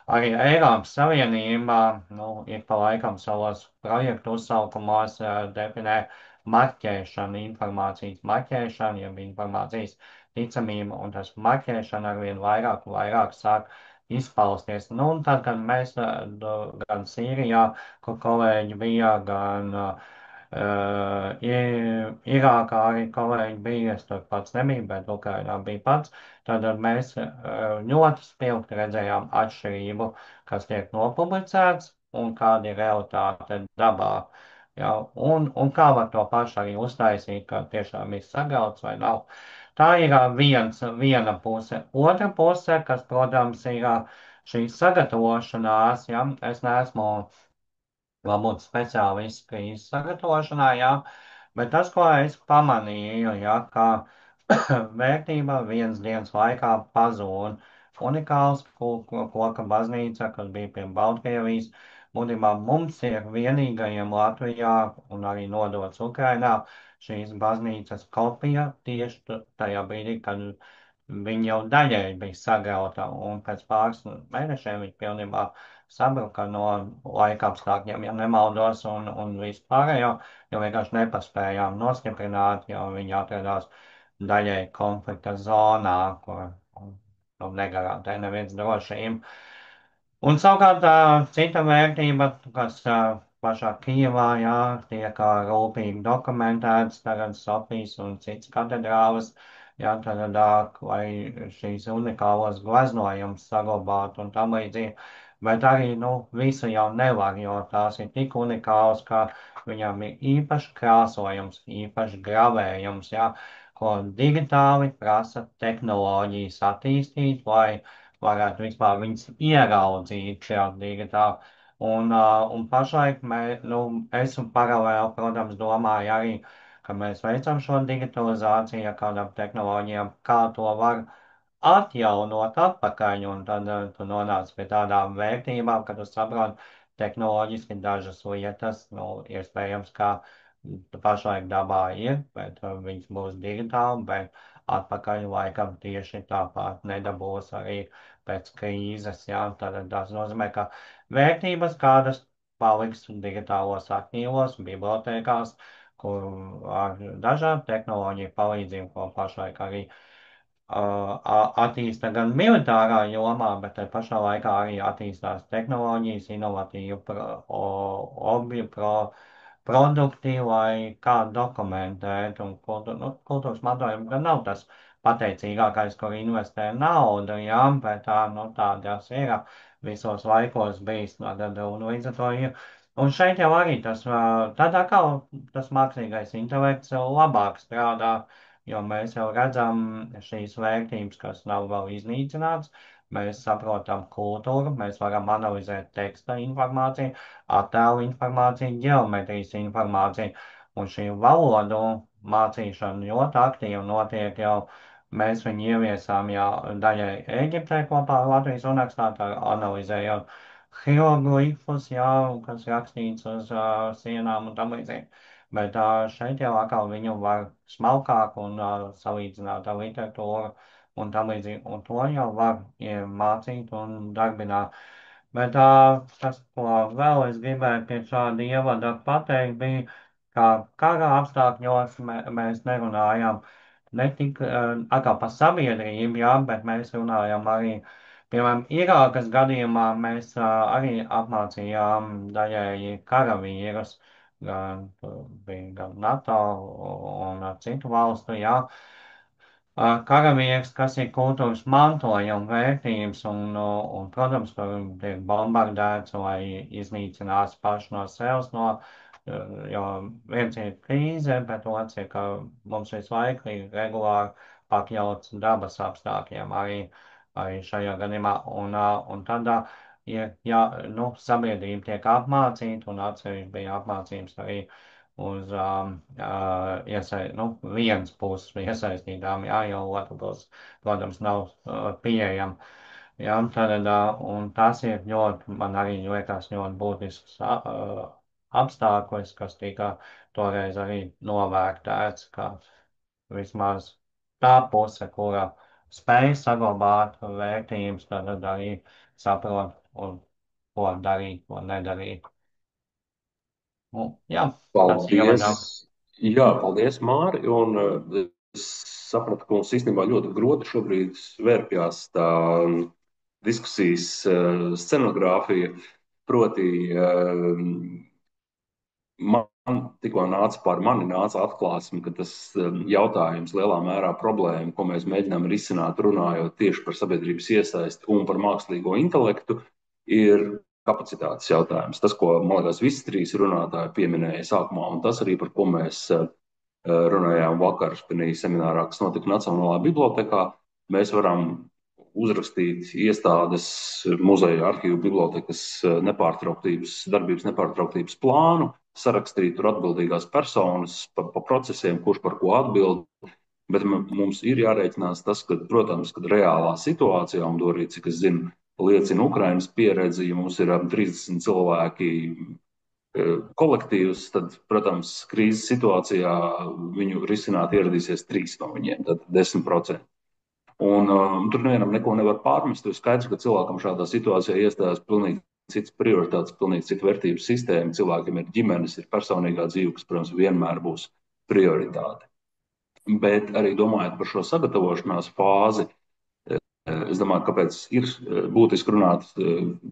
arī Eiropas Savienībā, nu, ik pa laikam savos projektu uzsaukumos definē marķēšana, informācijas marķēšana, jeb informācijas ticamība, un tas marķēšana arvien vairāk un vairāk sāk izpausties. Nu, un tad, kad mēs gan Sīrijā, kur kolēģi bija, gan Irākā arī kolēģi bija, es tur pats nebiju, bet Ukrainā bija pats, tad mēs ļoti spilgti redzējām atšķirību, kas tiek nopublicēts un kāda ir realitāte dabā. Ja, un kā var to pašu arī uztaisīt, ka tiešām ir sagrauts vai nav. Tā ir viena puse. Otra puse, kas, protams, ir šī sagatavošanās, ja es neesmu varbūt speciālists krīzes sagatavošanā, jā, bet tas, ko es pamanīju, jā, ka vērtība 1 dienas laikā pazūd. Unikāls koka baznīca, kas bija pie Baltkrievijas, būtībā mums ir vienīgajiem Latvijā un arī nodots Ukrainā šīs baznīcas kopija tieši tajā brīdī, kad viņa jau daļēji bija sagrauta, un pēc pāris mēnešiem viņa pilnībā sabruka no laika apstākļiem, ja nemaldos, un vispārējo, jo vienkārši nepaspējām nostiprināt, jo viņi atradās daļēji konflikta zonā, kur nu, negarantē neviens drošību. Un savukārt cita vērtība, kas pašā Kijevā, jā, tiek rūpīgi dokumentēts, tagad Sofijas un citas katedrālas, jā, tad, lai šīs unikālos gleznojumus saglabātu un tam līdzīgi. Bet arī, nu, visu jau nevar, jo tās ir tik unikālas, ka viņām ir īpašs krāsojums, īpašs gravējums, jā, ko digitāli prasa tehnoloģijas attīstīt, lai varētu vispār viņas ieraudzīt šajā digitāli. Un pašlaik es un paralēli, protams, domāju arī, ka mēs veicam šo digitalizāciju ar kādām tehnoloģijām, kā to var atjaunot atpakaļ, un tad tu nonāc pie tādām vērtībām, ka tu saproti tehnoloģiski dažas lietas, iespējams, kā pašlaik dabā ir, bet viņas būs digitāli, bet atpakaļ laikam tieši tāpat nedabūs arī pēc krīzes, jā, tad tas nozīmē, ka vērtības kādas paliks digitālos arhīvos, bibliotēkās, kur ar dažādu tehnoloģiju palīdzību, ko pašlaik arī attīsta gan militārā jomā, bet te pašā laikā arī attīstās tehnoloģijas, inovatīvi produkti, lai kā dokumentēt, un kultūras mantojums gan nav tas pateicīgākais, kur investē naudu, jā, bet tādas ir visos laikos bijis, un līdz ar to ir. Un šeit jau arī tādā kā tas mākslīgais intelekts labāk strādā, jo mēs jau redzam šīs vērtības, kas nav vēl iznīcināts. Mēs saprotam kultūru, mēs varam analizēt teksta informāciju, attēlu informāciju, ģeometrijas informāciju, un šī valodu mācīšana ļoti aktīvi notiek jau. Mēs viņu ieviesām jau daļai Ēģiptē kopā ar Latvijas universitāti, analizējot hieroglifus, jā, kas rakstīts uz sienām un tam līdzīgi. Bet šeit jau atkal viņu var smalkāk un salīdzināt ar literatūru un tam līdzīgi. Un to jau var mācīt un darbināt. Bet tas, ko vēl es gribēju pie šāda ievada pateikt, bija, ka kara apstākļos mēs nerunājam ne tik atkal par sabiedrību, jā, bet mēs runājam arī, piemēram, Irākas gadījumā mēs arī apmācījām daļēji karavīrus, bija gan NATO un citu valstu, jā. Karavīrs, kas ir kultūras mantojuma vērtības, protams, tur tiek bombardēts vai iznīcināts paši no sevis, jo viens ir krīze, bet otrs ir, ka mums visu laiku ir regulāri pakļauts dabas apstākļiem arī šajā gadījumā, un tad, ja sabiedrība tiek apmācīta, un atsevišķi bija apmācības arī uz vienas puses iesaistītām, jā, jo otra puses, protams, nav pieejama. Jā, un tas ir ļoti, man arī liekas, ļoti būtisks apstākļus, kas tika toreiz arī novērtēts, ka vismaz tā puse, kura spēj saglabāt vērtības, tad arī saprot, ko darīt, ko nedarīt. Jā, tas Paldies! ievadā. Jā, paldies, Māri. Un es sapratu, ka mums īstenībā ļoti groti šobrīd vērpjās tā diskusijas scenogrāfija. Proti, man tikko pār mani nāca atklāsme, ka tas jautājums lielā mērā problēma, ko mēs mēģinām risināt, runājot tieši par sabiedrības iesaisti un par mākslīgo intelektu, ir kapacitātes jautājums. Tas, ko, man liekas, visi trīs runātāji pieminēja sākumā, un tas arī, par ko mēs runājām vakar seminārā, kas notika Nacionālajā bibliotekā, mēs varam uzrakstīt iestādes, muzeja, arhīvu, bibliotekas darbības nepārtrauktības plānu, sarakstīt tur atbildīgās personas pa procesiem, kurš par ko atbild. Bet mums ir jārēķinās tas, ka, protams, kad reālā situācijā, un to arī, cik es zinu, liecina Ukrainas pieredze, ja mums ir 30 cilvēki kolektīvs, tad, protams, krīzes situācijā viņu risināt ieradīsies 3 no viņiem, tad 10%. Un tur nevienam neko nevar pārmest, jo skaidrs, ka cilvēkam šādā situācijā iestājās pilnīgi cits prioritātes, pilnīgi cita vērtību sistēma. Cilvēkiem ir ģimenes, ir personīgā dzīve, kas, protams, vienmēr būs prioritāte. Bet arī domājot par šo sagatavošanās fāzi, es domāju, kāpēc ir būtiski runāt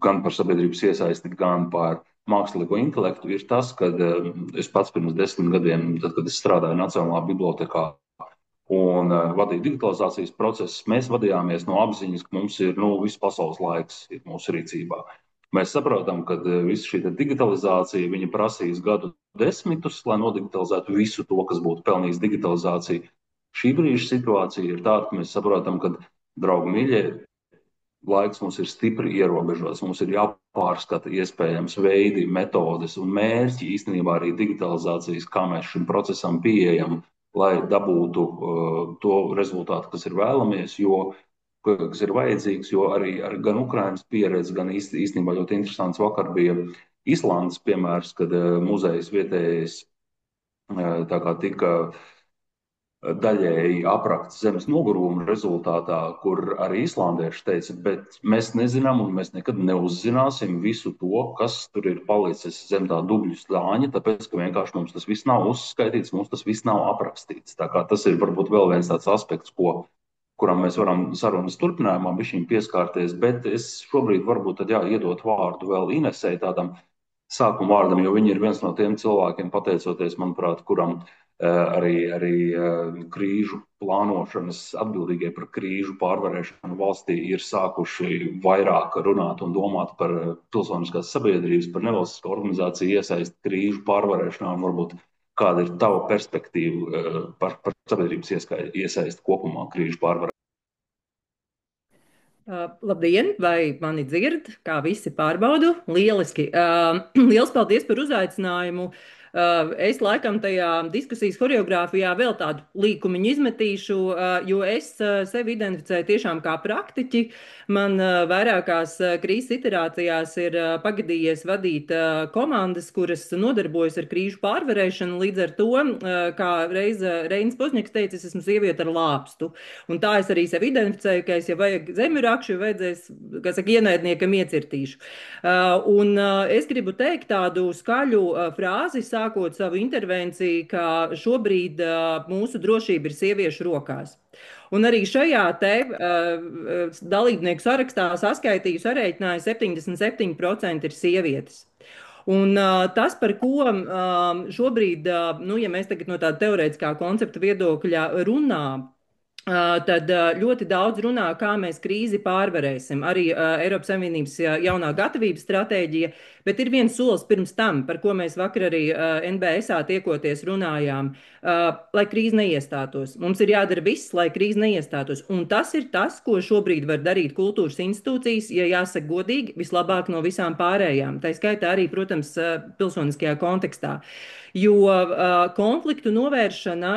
gan par sabiedrības iesaisti, gan par mākslīgo intelektu, ir tas, ka es pats pirms 10 gadiem, tad, kad es strādāju Nacionālajā bibliotekā un vadīju digitalizācijas procesus, mēs vadījāmies no apziņas, ka mums ir viss pasaules laiks ir mūsu rīcībā. Mēs saprotam, ka visa šī digitalizācija, viņa prasīs gadu desmitus, lai nodigitalizētu visu to, kas būtu pelnījis digitalizāciju. Šī brīža situācija ir tāda, ka mēs saprotam, ka, draugi mīļie, laiks mums ir stipri ierobežots. Mums ir jāpārskata iespējams veidi, metodes un mērķi, īstenībā arī digitalizācijas, kā mēs šim procesam pieejam, lai dabūtu to rezultātu, kas ir vēlamies, kas ir vajadzīgs, jo arī gan Ukrainas pieredze, gan īstenībā ļoti interesants vakar bija Islandes piemērs, kad muzejs vietējais tā kā tika daļēji aprakts zemes noguruma rezultātā, kur arī islandieši teica, bet mēs nezinām un mēs nekad neuzzināsim visu to, kas tur ir palicis zem tā dubļu slāņa, tāpēc, ka vienkārši mums tas viss nav uzskaitīts, mums tas viss nav aprakstīts. Tā kā tas ir varbūt vēl viens tāds aspekts, kuram mēs varam sarunas turpinājumā bišķiņ pieskārties, bet es šobrīd varbūt tad iedot vārdu vēl Inesei tādam sākuma vārdam, jo viņi ir viens no tiem cilvēkiem, pateicoties, manuprāt, kuram arī krīžu plānošanas, atbildīgie par krīžu pārvarēšanu valstī ir sākuši vairāk runāt un domāt par pilsoniskās sabiedrības, par nevalstisko organizāciju iesaisti krīžu pārvarēšanā, un varbūt kāda ir tava perspektīva par sabiedrības iesaisti kopumā krīžu pārvarēšanā? Labdien, vai mani dzird? Kā visi pārbaudu? Lieliski. Liels paldies par uzaicinājumu. Es laikam tajā diskusijas horeogrāfijā vēl tādu līkumiņu izmetīšu, jo es sevi identificēju tiešām kā praktiķi. Man vairākās krīzes iterācijās ir pagadījies vadīt komandas, kuras nodarbojas ar krīžu pārvarēšanu. Līdz ar to, kā reiz Reinis Pozņaks teica, es esmu sieviete ar lāpstu. Un tā es arī sevi identificēju, ka es, ja vajag zemi rakšu, vajadzēs, kā saka, ienaidniekam iecirtīšu. Es gribu teikt tādu skaļu frāzi, sākot savu intervenciju, ka šobrīd mūsu drošība ir sieviešu rokās. Un arī šajā te dalībnieku sarakstā saskaitīju, sarēķināju 77% ir sievietes. Un tas, par ko šobrīd, ja mēs tagad no tāda teorētiskā koncepta viedokļa runājam, tad ļoti daudz runā, kā mēs krīzi pārvarēsim. Arī Eiropas Savienības jaunā gatavības stratēģija, bet ir viens solis pirms tam, par ko mēs vakar arī NBS-ā tiekoties runājām, lai krīze neiestātos. Mums ir jādara viss, lai krīze neiestātos. Un tas ir tas, ko šobrīd var darīt kultūras institūcijas, ja jāsaka godīgi, vislabāk no visām pārējām. Tā skaitā arī, protams, pilsoniskajā kontekstā. Jo konfliktu novēršana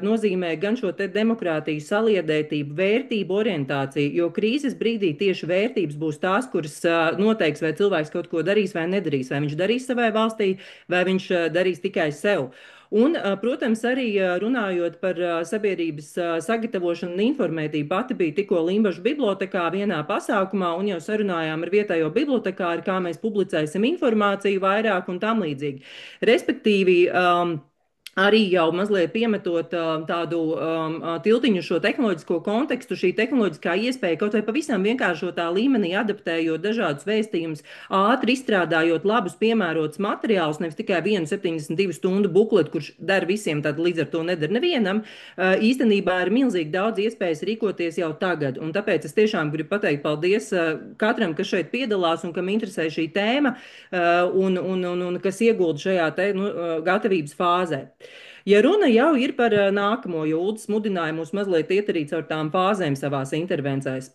nozīmē gan šo te demokrātiju, saliedētību, vērtību orientāciju, jo krīzes brīdī tieši vērtības būs tās, kuras noteiks, vai cilvēks kaut ko darīs vai nedarīs, vai viņš darīs savai valstī, vai viņš darīs tikai sev. Un, protams, arī runājot par sabiedrības sagatavošanu un informētību, pati bija tikko Limbažu bibliotekā vienā pasākumā un jau sarunājām ar vietējo bibliotekāri, kā mēs publicēsim informāciju vairāk un tam līdzīgi. Respektīvi, arī jau mazliet piemetot tādu tiltiņu šo tehnoloģisko kontekstu, šī tehnoloģiskā iespēja kaut vai pavisam vienkāršotā līmenī adaptējot dažādus vēstījumus, ātri izstrādājot labus piemērotus materiālus, nevis tikai vienu 72 stundu bukletu, kurš der visiem, tad līdz ar to neder nevienam, īstenībā ir milzīgi daudz iespējas rīkoties jau tagad. Un tāpēc es tiešām gribu pateikt paldies katram, kas šeit piedalās un kam interesē šī tēma un kas iegulda šajā te, gatavības fāzē. Ja runa jau ir par nākamo, jo Uldis mudināja mūs mazliet iet arī caur tām fāzēm savās intervencēs.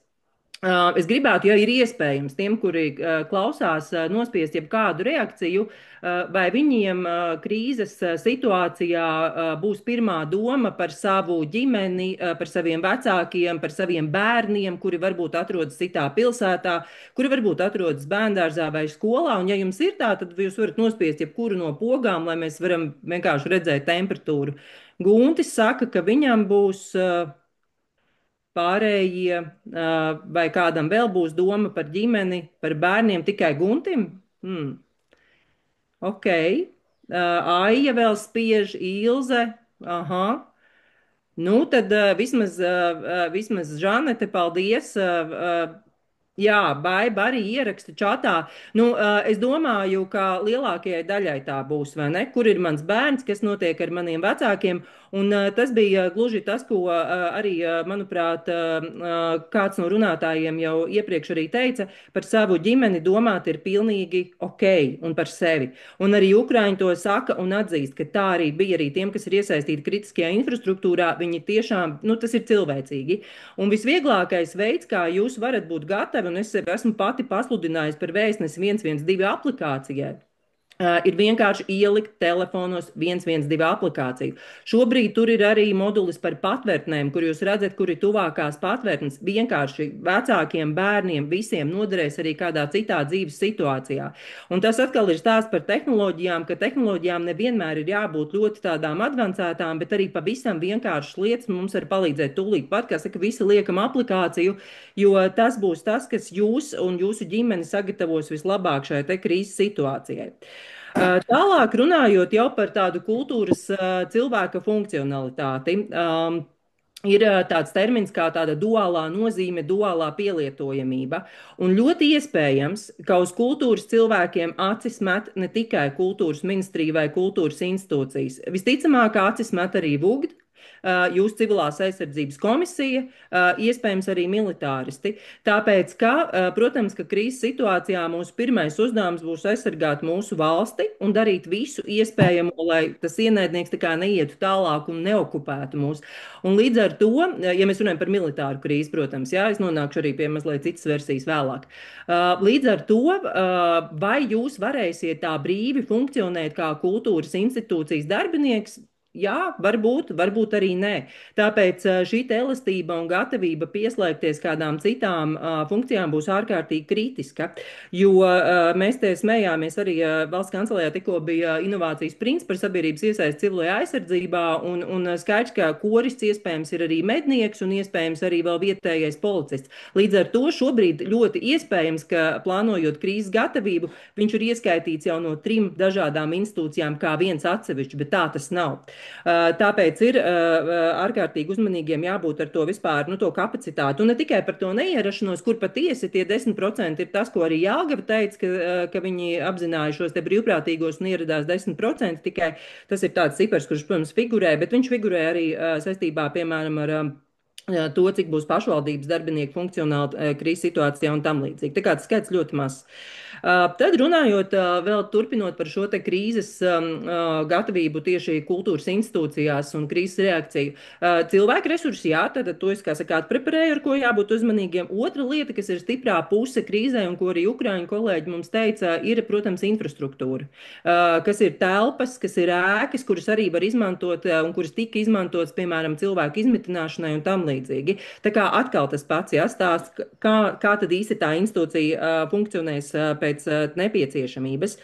Es gribētu, ja ir iespējams tiem, kuri klausās, nospiest jebkādu reakciju, vai viņiem krīzes situācijā būs pirmā doma par savu ģimeni, par saviem vecākiem, par saviem bērniem, kuri varbūt atrodas citā pilsētā, kuri varbūt atrodas bērndārzā vai skolā. Un ja jums ir tā, tad jūs varat nospiest jebkuru no pogām, lai mēs varam vienkārši redzēt temperatūru. Guntis saka, ka viņam būs... Pārējie, vai kādam vēl būs doma par ģimeni, par bērniem, tikai Guntim? Ok. Aija vēl spiež, Ilze. Aha. Nu, tad vismaz Žanete, paldies. Jā, Baiba arī ieraksta čatā. Es domāju, ka lielākajai daļai tā būs, vai ne? Kur ir mans bērns, kas notiek ar maniem vecākiem? Un tas bija gluži tas, ko arī, manuprāt, kāds no runātājiem jau iepriekš arī teica, par savu ģimeni domāt ir pilnīgi ok un par sevi. Un arī Ukraiņi to saka un atzīst, ka tā arī bija arī tiem, kas ir iesaistīti kritiskajā infrastruktūrā. Viņi tiešām, nu, tas ir cilvēcīgi. Un visvieglākais veids, kā jūs varat būt gatavi, un es sevi esmu pati pasludinājusi par vēstnesi 112 aplikācijai, ir vienkārši ielikt telefonos 112 aplikāciju. Šobrīd tur ir arī modulis par patvērtnēm, kur jūs redzat, kur ir tuvākās patvērtnes. Vienkārši vecākiem bērniem visiem noderēs arī kādā citā dzīves situācijā. Un tas atkal ir stāsts par tehnoloģijām, ka tehnoloģijām nevienmēr ir jābūt ļoti tādām advancētām, bet arī pavisam vienkāršas lietas mums var palīdzēt tūlīt pat, kā saka, visi liekam aplikāciju, jo tas būs tas, kas jūs un jūsu ģimeni sagatavos vislabāk šai te krīzes situācijai. Tālāk runājot jau par tādu kultūras cilvēka funkcionalitāti. Ir tāds termins kā tāda duālā nozīme, duālā pielietojamība. Un ļoti iespējams, ka uz kultūras cilvēkiem acis met ne tikai kultūras ministrija vai kultūras institūcijas. Visticamāk, acis met arī VUGD, jūsu civilās aizsardzības komisija, iespējams arī militāristi. Tāpēc, ka, protams, ka krīzes situācijā mūsu pirmais uzdevums būs aizsargāt mūsu valsti un darīt visu iespējamo, lai tas ienaidnieks tā kā neietu tālāk un neokupētu mūs. Un līdz ar to, ja mēs runājam par militāru krīzi, protams, jā, es nonākšu arī pie mazliet citas versijas vēlāk. Līdz ar to, vai jūs varēsiet tā brīvi funkcionēt kā kultūras institūcijas darbinieks? Jā, varbūt arī nē. Tāpēc šī elastība un gatavība pieslēgties kādām citām funkcijām būs ārkārtīgi kritiska, jo mēs te smējāmies arī valsts kancelējā tikko bija inovācijas princips par sabiedrības iesaisti civilajā aizsardzībā, un skaidrs, ka korists iespējams ir arī mednieks un iespējams arī vēl vietējais policists. Līdz ar to šobrīd ļoti iespējams, ka plānojot krīzes gatavību, viņš ir ieskaitīts jau no 3 dažādām institūcijām kā viens atsevišķs, bet tā tas nav. Tāpēc ir ārkārtīgi uzmanīgiem jābūt ar to vispār, nu, to kapacitāti. Un ne tikai par to neierašanos, kur patiesi tie 10% ir tas, ko arī Jālgava teica, ka viņi apzināja šos te brīvprātīgos un ieradās 10%. Tikai tas ir tāds cipars, kurš, protams, figurē, bet viņš figurē arī saistībā, piemēram, ar to, cik būs pašvaldības darbinieku funkcionāli krīzes situācijā un tam līdzīgi. Tā kā tas skaits ļoti mazs. Tad runājot, vēl turpinot par šo te krīzes gatavību tieši kultūras institūcijās un krīzes reakciju. Cilvēku resursi, jā, tad to es, kā saka, atpreparēju, ar ko jābūt uzmanīgiem. Otra lieta, kas ir stiprā puse krīzē un ko arī Ukraiņu kolēģi mums teica, ir, protams, infrastruktūra, kas ir telpas, kas ir ēkas, kuras arī var izmantot un kuras tika izmantotas, piemēram, cilvēku izmitināšanai un tam līdzīgi. Tā kā atkal tas pats jāstāst, kā tad īsti tā institūcija funkcionēs pēc nepieciešamības.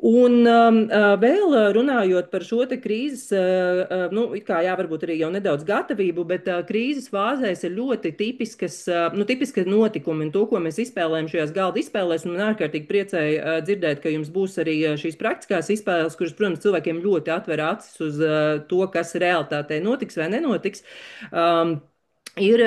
Un vēl runājot par šo te krīzes, nu, it kā jā, varbūt arī jau nedaudz gatavību, bet krīzes fāzēs ir ļoti tipiski notikumi un to, ko mēs izspēlējam šajās galda izspēlēs, un man ārkārtīgi priecēja dzirdēt, ka jums būs arī šīs praktiskās izspēles, kuras, protams, cilvēkiem ļoti atver acis uz to, kas realitātē notiks vai nenotiks. Ir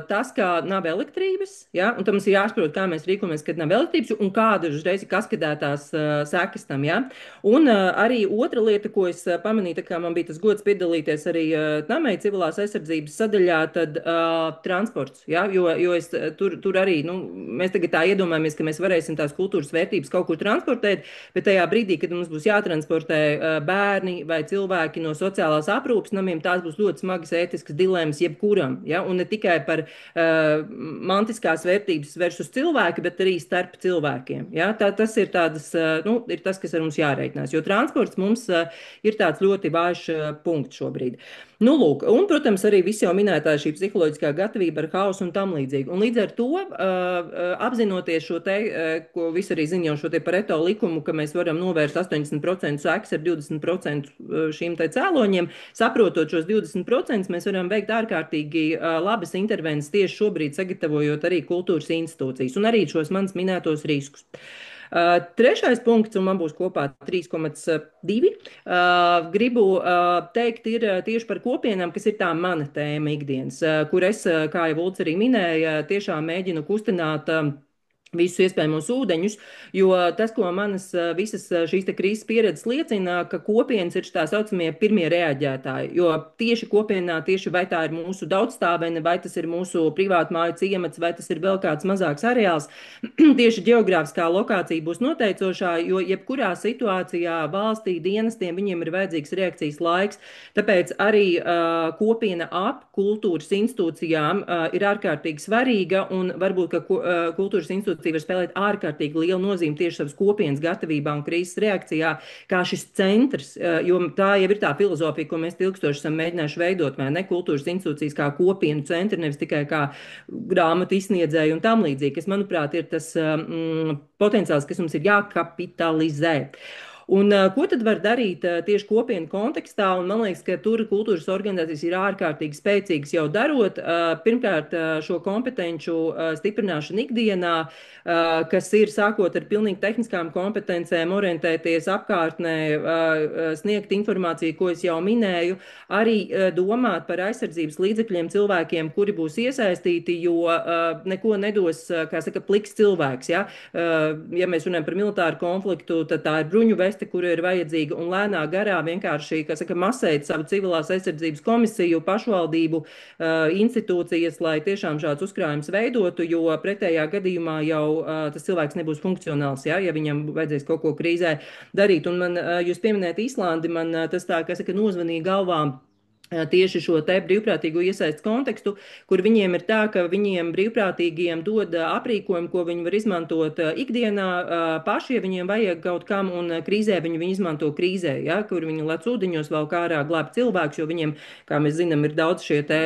tas, ka nav elektrības, ja? Un tam mums ir jāsaprot, kā mēs rīkojamies, kad nav elektrības, un kāda uzreiz ir kaskadētās sekas tam. Ja? Un arī otra lieta, ko es pamanīju, tā kā man bija tas gods piedalīties arī Namei civilās aizsardzības sadaļā, tad transports. Ja? Jo es tur arī, nu, mēs tagad tā iedomājamies, ka mēs varēsim tās kultūras vērtības kaut kur transportēt, bet tajā brīdī, kad mums būs jātransportē bērni vai cilvēki no sociālās aprūpes namiem, tās būs ļoti smagas ētiskas dilemmas jebkur. Ja? Un ne tikai par mantiskās vērtības versus cilvēki, bet arī starp cilvēkiem. Ja? Tas ir ir tas, kas ar mums jārēķinās, jo transports mums ir tāds ļoti vājš punkts šobrīd. Nu, lūk, un, protams, arī viss jau minētā šī psiholoģiskā gatavība ar hausu un tam līdzīgi. Un līdz ar to, apzinoties šo te, ko visi arī zina jau šo te Pareto likumu, ka mēs varam novērst 80% sekas ar 20% šīm te cēloņiem, saprotot šos 20%, mēs varam veikt ārkārtīgi labas intervences tieši šobrīd, sagatavojot arī kultūras institūcijas un arī šos manis minētos riskus. Trešais punkts, un man būs kopā 3,2. Gribu teikt ir tieši par kopienām, kas ir tā mana tēma ikdienas, kur es, kā jau Ulds arī minēja, tiešām mēģinu kustināt visus iespējamos ūdeņus, jo tas, ko manas visas šīs krīzes pieredzes liecina, ka kopienas ir tā saucamie pirmie reaģētāji, jo tieši kopienā, tieši vai tā ir mūsu daudzstāvene, vai tas ir mūsu privātmāju ciemats, vai tas ir vēl kāds mazāks areāls, tieši geogrāfiskā lokācija būs noteicošā, jo jebkurā situācijā valstī dienestiem viņiem ir vajadzīgs reakcijas laiks, tāpēc arī kopiena ap kultūras institūcijām ir ārkārtīgi svarīga un varbūt, ka kultūras institūcija var spēlēt ārkārtīgi lielu nozīmi tieši savas kopienas gatavībā un krīzes reakcijā, kā šis centrs, jo tā jau ir tā filozofija, ko mēs ilgstoši esam mēģinājuši veidot, vai ne, kultūras institūcijas kā kopienu centri, nevis tikai kā grāmatu izsniedzēju un tam līdzīgi, kas, manuprāt, ir tas potenciāls, kas mums ir jākapitalizē. Un, ko tad var darīt tieši kopienu kontekstā? Un man liekas, ka tur kultūras organizācijas ir ārkārtīgi spēcīgas jau darot. Pirmkārt, šo kompetenču stiprināšanu ikdienā, kas ir sākot ar pilnīgi tehniskām kompetencēm, orientēties apkārtnē, sniegt informāciju, ko es jau minēju, arī domāt par aizsardzības līdzekļiem cilvēkiem, kuri būs iesaistīti, jo neko nedos, kā saka, pliks cilvēks. Ja, ja mēs runājam par militāru konfliktu, tad tā ir bruņu veste, kura ir vajadzīga, un lēnā garā vienkārši, kā saka, masēt savu civilās aizsardzības komisiju, pašvaldību, institūcijas, lai tiešām šāds uzkrājums veidotu, jo pretējā gadījumā jau tas cilvēks nebūs funkcionāls, ja viņam vajadzēs kaut ko krīzē darīt. Un man, jūs pieminējat Īslandi, man tas tā, kā saka, nozvanīja galvā tieši šo te brīvprātīgo iesaistu kontekstu, kur viņiem ir tā, ka viņiem brīvprātīgiem dod aprīkojumu, ko viņi var izmantot ikdienā paši, ja viņiem vajag kaut kam, un krīzē viņi izmanto krīzē, ja, kur viņi lec ūdeņos vēl kā ārā glābt cilvēks, jo viņiem, kā mēs zinām, ir daudz šie te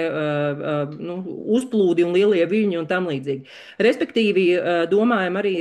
uzplūdi un lielie viļņi un tam līdzīgi. Respektīvi, domājam arī,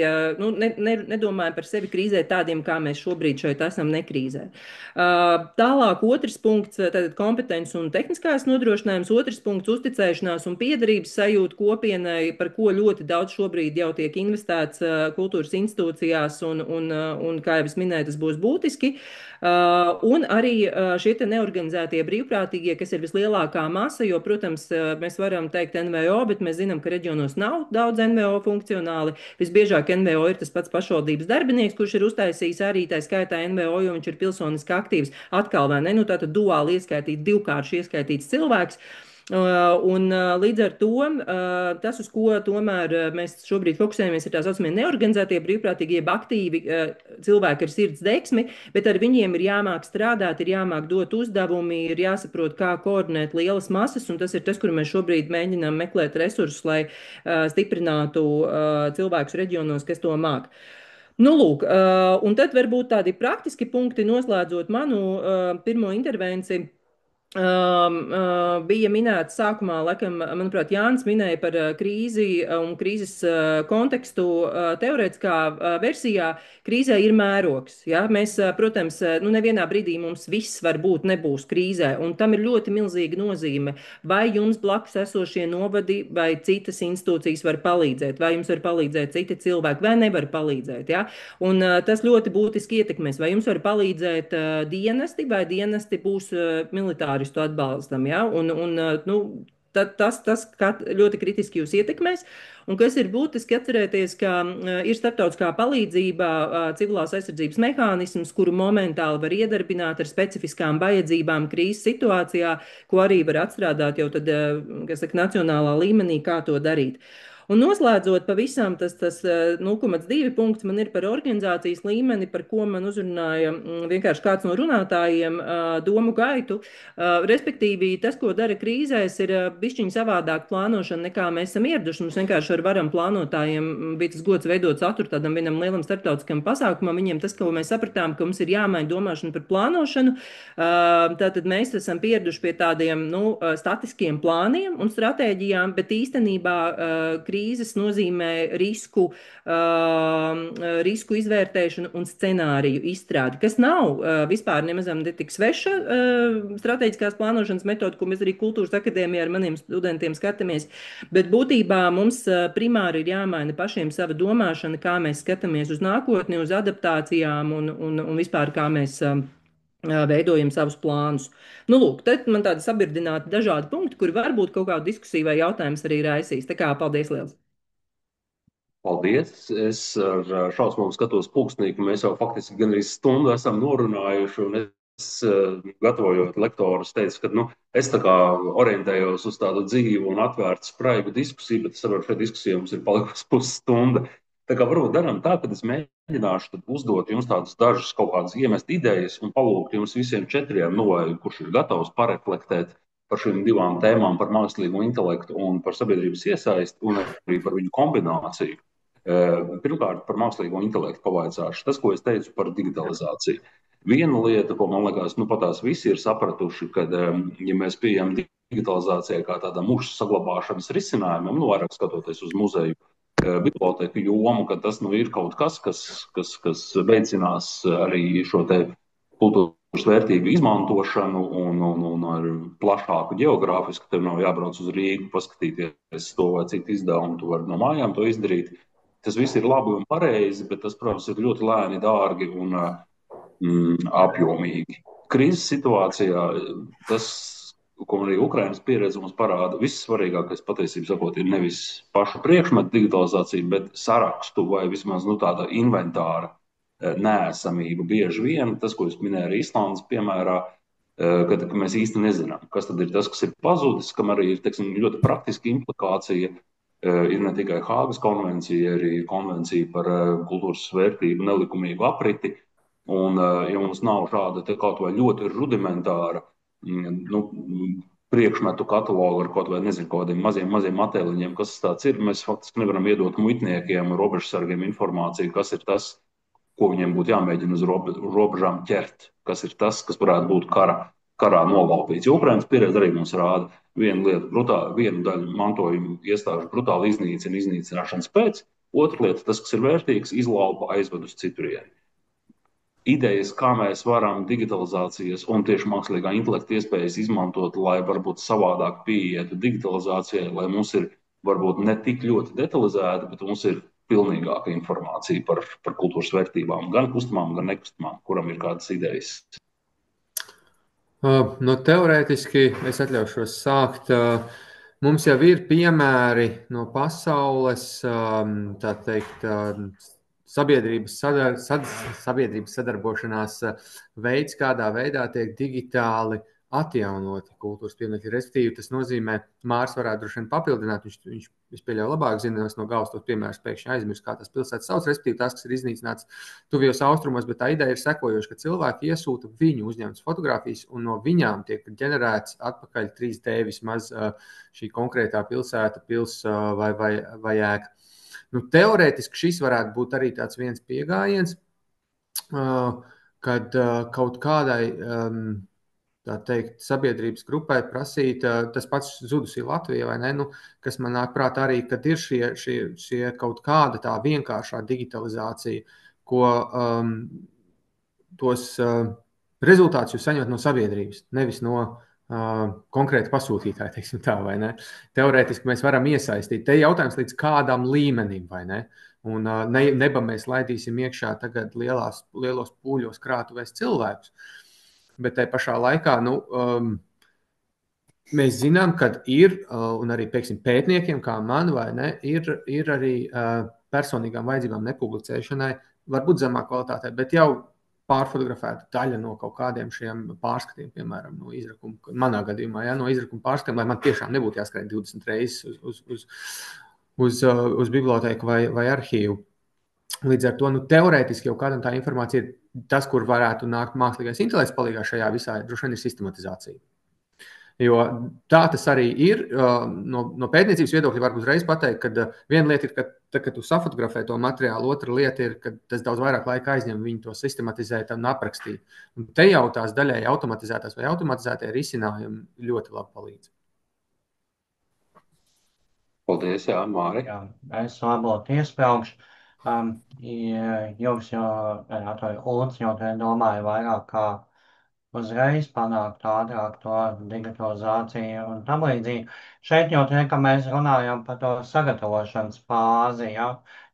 nedomājam par sevi krīzē tādiem, kā mēs šobrīd šeit esam nekrīzē. Tālāk otrs punkts, tātad kompetences un tehniskās nodrošinājums, otrs punkts uzticēšanās un piederības sajūta kopienai, par ko ļoti daudz šobrīd jau tiek investēts kultūras institūcijās un kā jau es minēju, tas būs būtiski. Un arī šie te neorganizētie brīvprātīgie, kas ir vislielākā masa, jo, protams, mēs varam teikt NVO, bet mēs zinām, ka reģionos nav daudz NVO funkcionāli. Visbiežāk NVO ir tas pats pašvaldības darbinieks, kurš ir uztaisījis arī tā skaitā NVO, jo viņš ir pilsoniski aktīvs. Atkal vai ne, tātad duāli ieskaitīt, divkārši ieskaitīts cilvēks. Un līdz ar to tas, uz ko tomēr mēs šobrīd fokusējamies, ir tā saucamie neorganizētie brīvprātīgie, aktīvi cilvēki ar sirds degsmi, bet ar viņiem ir jāmāk strādāt, ir jāmāk dot uzdevumi, ir jāsaprot, kā koordinēt lielas masas, un tas ir tas, kur mēs šobrīd mēģinām meklēt resursus, lai stiprinātu cilvēkus reģionos, kas to māk. Nu, lūk, un tad varbūt tādi praktiski punkti noslēdzot manu pirmo intervenciju. Bija minēts sākumā, laikam, manuprāt, Jānis minēja par krīzi un krīzes kontekstu teorētiskā versijā. Krīzē ir mērogs. Ja? Mēs, protams, nevienā brīdī mums viss varbūt nebūs krīzē, un tam ir ļoti milzīga nozīme. Vai jums blakus esošie novadi vai citas institūcijas var palīdzēt, vai jums var palīdzēt citi cilvēki, vai nevar palīdzēt. Ja? Un tas ļoti būtiski ietekmēs, vai jums var palīdzēt dienesti, vai dienesti būs militāri atbalstam, ja? Tas ļoti kritiski jūs ietekmēs. Un kas ir būtiski atcerēties, ka ir starptautiskā palīdzība, civilās aizsardzības mehānisms, kuru momentāli var iedarbināt ar specifiskām vajadzībām krīzes situācijā, ko arī var atstrādāt jau tad, kas saka, nacionālā līmenī, kā to darīt. Un noslēdzot pavisam tas 0,2 punkts man ir par organizācijas līmeni, par ko man uzrunāja vienkārši kāds no runātājiem domu gaitu. Respektīvi, tas, ko dara krīzēs, ir bišķiņ savādāk plānošana, nekā mēs esam ieraduši. Mums vienkārši ar varam plānotājiem bija tas gods veidot saturu tādam vienam lielam starptautiskam pasākumam. Viņiem tas, ko mēs sapratām, ka mums ir jāmaina domāšana par plānošanu. Tātad mēs esam pieraduši pie tādiem statiskiem plāniem un stratēģijām, bet īstenībā krīzes nozīmē risku izvērtēšanu un scenāriju izstrādi, kas nav vispār nemazam tik sveša strateģiskās plānošanas metode, ko mēs arī kultūras akadēmijā ar maniem studentiem skatāmies, bet būtībā mums primāri ir jāmaina pašiem sava domāšana, kā mēs skatāmies uz nākotni, uz adaptācijām un vispār kā mēs veidojam savus plānus. Nu, lūk, tad man tādi sabirdināti dažādi punkti, kuri varbūt kaut kādu diskusiju vai jautājumus arī raisīs. Tā kā paldies liels! Paldies! Es ar šausmām skatos pulkstī, ka mēs jau faktiski gandrīz stundu esam norunājuši. Un es, gatavojot lektorus, teicu, ka es tā kā orientējos uz tādu dzīvu un atvērtu, spraigu diskusiju, bet es saprotu, ka šai diskusijai mums ir palikusi pusstunda. Tā kā varbūt darām tā, ka es mēģināšu uzdot jums tādus dažus kaut kādus iemest idejas un palūgt jums visiem četriem, vai kurš ir gatavs pareflektēt par šīm divām tēmām, par mākslīgo intelektu un par sabiedrības iesaisti, un arī par viņu kombināciju. Pirmkārt, par mākslīgo intelektu pavaicāšu. Tas, ko es teicu par digitalizāciju. Viena lieta, ko man liekas, patās visi ir sapratuši, ka, ja mēs pieejam digitalizācijai kā tādam mūža saglabāšanas risinājumam, vairāk skatoties uz muzeju, biblioteku jomu, ka tas ir kaut kas, kas veicinās arī šo te kultūras vērtību izmantošanu un ar plašāku geogrāfisku. Tev nav jābrauc uz Rīgu, paskatīties to vai citu izdevumu, tu vari no mājām to izdarīt. Tas viss ir labi un pareizi, bet tas, protams, ir ļoti lēni, dārgi un apjomīgi. Krīzes situācijā tas, ko arī Ukrainas pieredze mums parāda, vissvarīgākais patiesībā sakot, ir nevis pašu priekšmetu digitalizācija, bet sarakstu vai vismaz tāda inventāra neesamība. Bieži vien tas, ko es minēju arī Islandes piemērā, ka mēs īsti nezinām, kas tad ir tas, kas ir pazudis, kam arī ir ļoti praktiska implikācija. Ir ne tikai Hāgas konvencija, arī konvencija par kultūras vērtību nelikumīgu apriti. Un, ja mums nav šāda kaut vai ļoti rudimentāra priekšmetu katalogu ar kaut kādiem maziem attēliņiem, kas tāds ir, mēs faktiski nevaram iedot muitniekiem, robežsargiem informāciju, kas ir tas, ko viņiem būtu jāmēģina uz robežām ķert, kas ir tas, kas varētu būt karā nolaupīts. Jo Ukrainas pieredze arī mums rāda vienu lietu, vienu daļu mantojuma iestāžu brutāli iznīcināšanas pēc, otra lieta, tas, kas ir vērtīgs, izlaupa aizved uz citurieni. Idejas, kā mēs varam digitalizācijas un tieši mākslīgā intelekta iespējas izmantot, lai varbūt savādāk pieietu digitalizācijai, lai mums ir varbūt ne tik ļoti detalizēta, bet mums ir pilnīgāka informācija par kultūras vērtībām, gan kustamām, gan nekustamām, kuram ir kādas idejas. Teorētiski es atļaušos sākt. Mums jau ir piemēri no pasaules, tā teikt, sabiedrības sadarbošanās veids, kādā veidā tiek digitāli atjaunoti kultūras pieminekļi. Respektīvi, tas nozīmē, Mārs varētu droši vien papildināt, viņš pieļauj labāk zinās no galvas tos piemērus, pēkšņi aizmirst, kā tas pilsētas sauc, respektīvi tās, kas ir iznīcināts tuvijos austrumos, bet tā ideja ir sekojoša, ka cilvēki iesūta viņu uzņemtas fotogrāfijas un no viņām tiek ģenerēts atpakaļ 3D vismaz šī konkrētā pilsēta, pils vai ēka. Teorētiski šis varētu būt arī tāds viens pieejams, kad kaut kādai tā teikt, sabiedrības grupai prasīt, tas pats zudusī Latvija, vai ne, kas man nāk prātā arī, kad ir šie kaut kāda tā vienkāršā digitalizācija, ko tos rezultātus jūs saņemat no sabiedrības, nevis no konkrēti pasūtītāji, teiksim tā, vai ne? Teorētiski mēs varam iesaistīt. Te jautājums līdz kādam līmenim, vai ne? Un neba mēs laidīsim iekšā tagad lielos pūļos krātuvēs cilvēkus. Bet tajā pašā laikā mēs zinām, ka ir, un arī pētniekiem, kā man, vai ne, ir arī personīgām vajadzībām nepublicēšanai, varbūt zemā kvalitātē, bet jau pārfotografēta daļa no kaut kādiem šiem pārskatiem, piemēram, no izrakuma, manā gadījumā, no izrakuma pārskatiem, lai man tiešām nebūtu jāskrien 20 reizes uz bibliotēku vai arhīvu. Līdz ar to, teorētiski jau kādam tā informācija ir tas, kur varētu nākt mākslīgais intelekts palīgā šajā visā, droši vien ir sistematizācija. Jo tā tas arī ir. No pētniecības viedokļa var uzreiz pateikt, ka viena lieta ir, kad tu safotografē to materiālu, otra lieta ir, ka tas daudz vairāk laika aizņem viņu to sistematizēt un aprakstīt. Un te jau tās daļai automatizētās vai automatizētie risinājumi ļoti labi palīdz. Paldies, jā, Māri. Jā, es labot iespēlkšu. Jūs Ulds jau te domāju vairāk kā uzreiz panākt ātrāk to digitalizāciju un tam līdzīgi. Šeit jau ka mēs runājam par to sagatavošanas fāzi,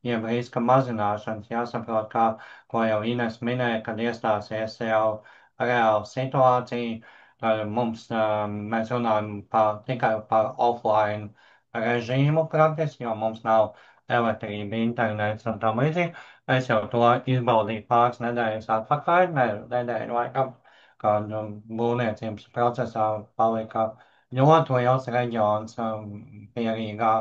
jeb riska mazināšanas. Jāsaprot, ko jau Ines minēja, kad iestāsies jau reāla situācija. Tad mēs runājam tikai par offline režīmu praktiski, jo mums nav elektrība, internets un tam līdzīgi. Es jau to izbaudīju pāris nedēļas atpakaļ, nedēļu laikam, kad būvniecības procesā palika ļoti liels reģions pierīgā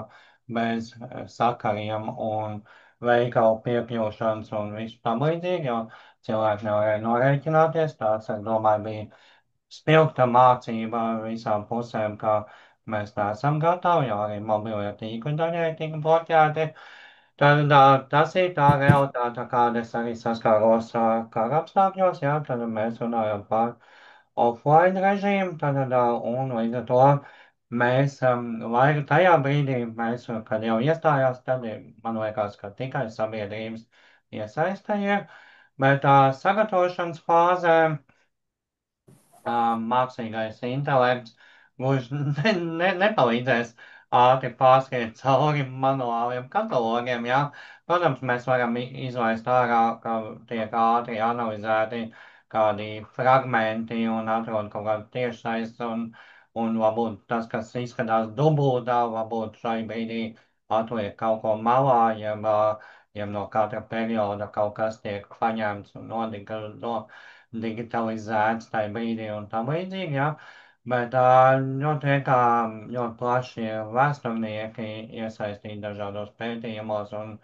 bez sakariem un veikalu piekļūšanas un visu tam līdzīgi, jo cilvēki nevarēja norēķināties. Tāds, es domāju, bija spilgta mācība visām pusēm, ka mēs neesam gatavi, jo arī mobilie tīkli daļai tika bloķēti. Tad tas ir tā realitāte, kāda es arī saskāros kara apstākļos, jā, tad mēs runājam par offline režīmu, un līdz ar to mēs, lai tajā brīdī mēs, kad jau iestājās, tad man liekas, ka tikai sabiedrības iesaistējie, bet sagatavošanas fāzē mākslīgais intelekts gluži nepalīdzēs ātri pārskriet cauri manuāliem katalogiem. Jā. Protams, mēs varam izlaist ārā, ka tiek ātri analizēti kādi fragmenti un atrod kaut kādu tiešsaistes un varbūt tas, kas izskatās dubultā, varbūt šai brīdī atliek kaut ko malā, jeb no katra perioda kaut kas tiek paņemts un digitalizēts tajā brīdī un tam līdzīgi, jā. Bet ļoti, ļoti plaši vēsturnieki iesaistīti dažādos pētījumos, un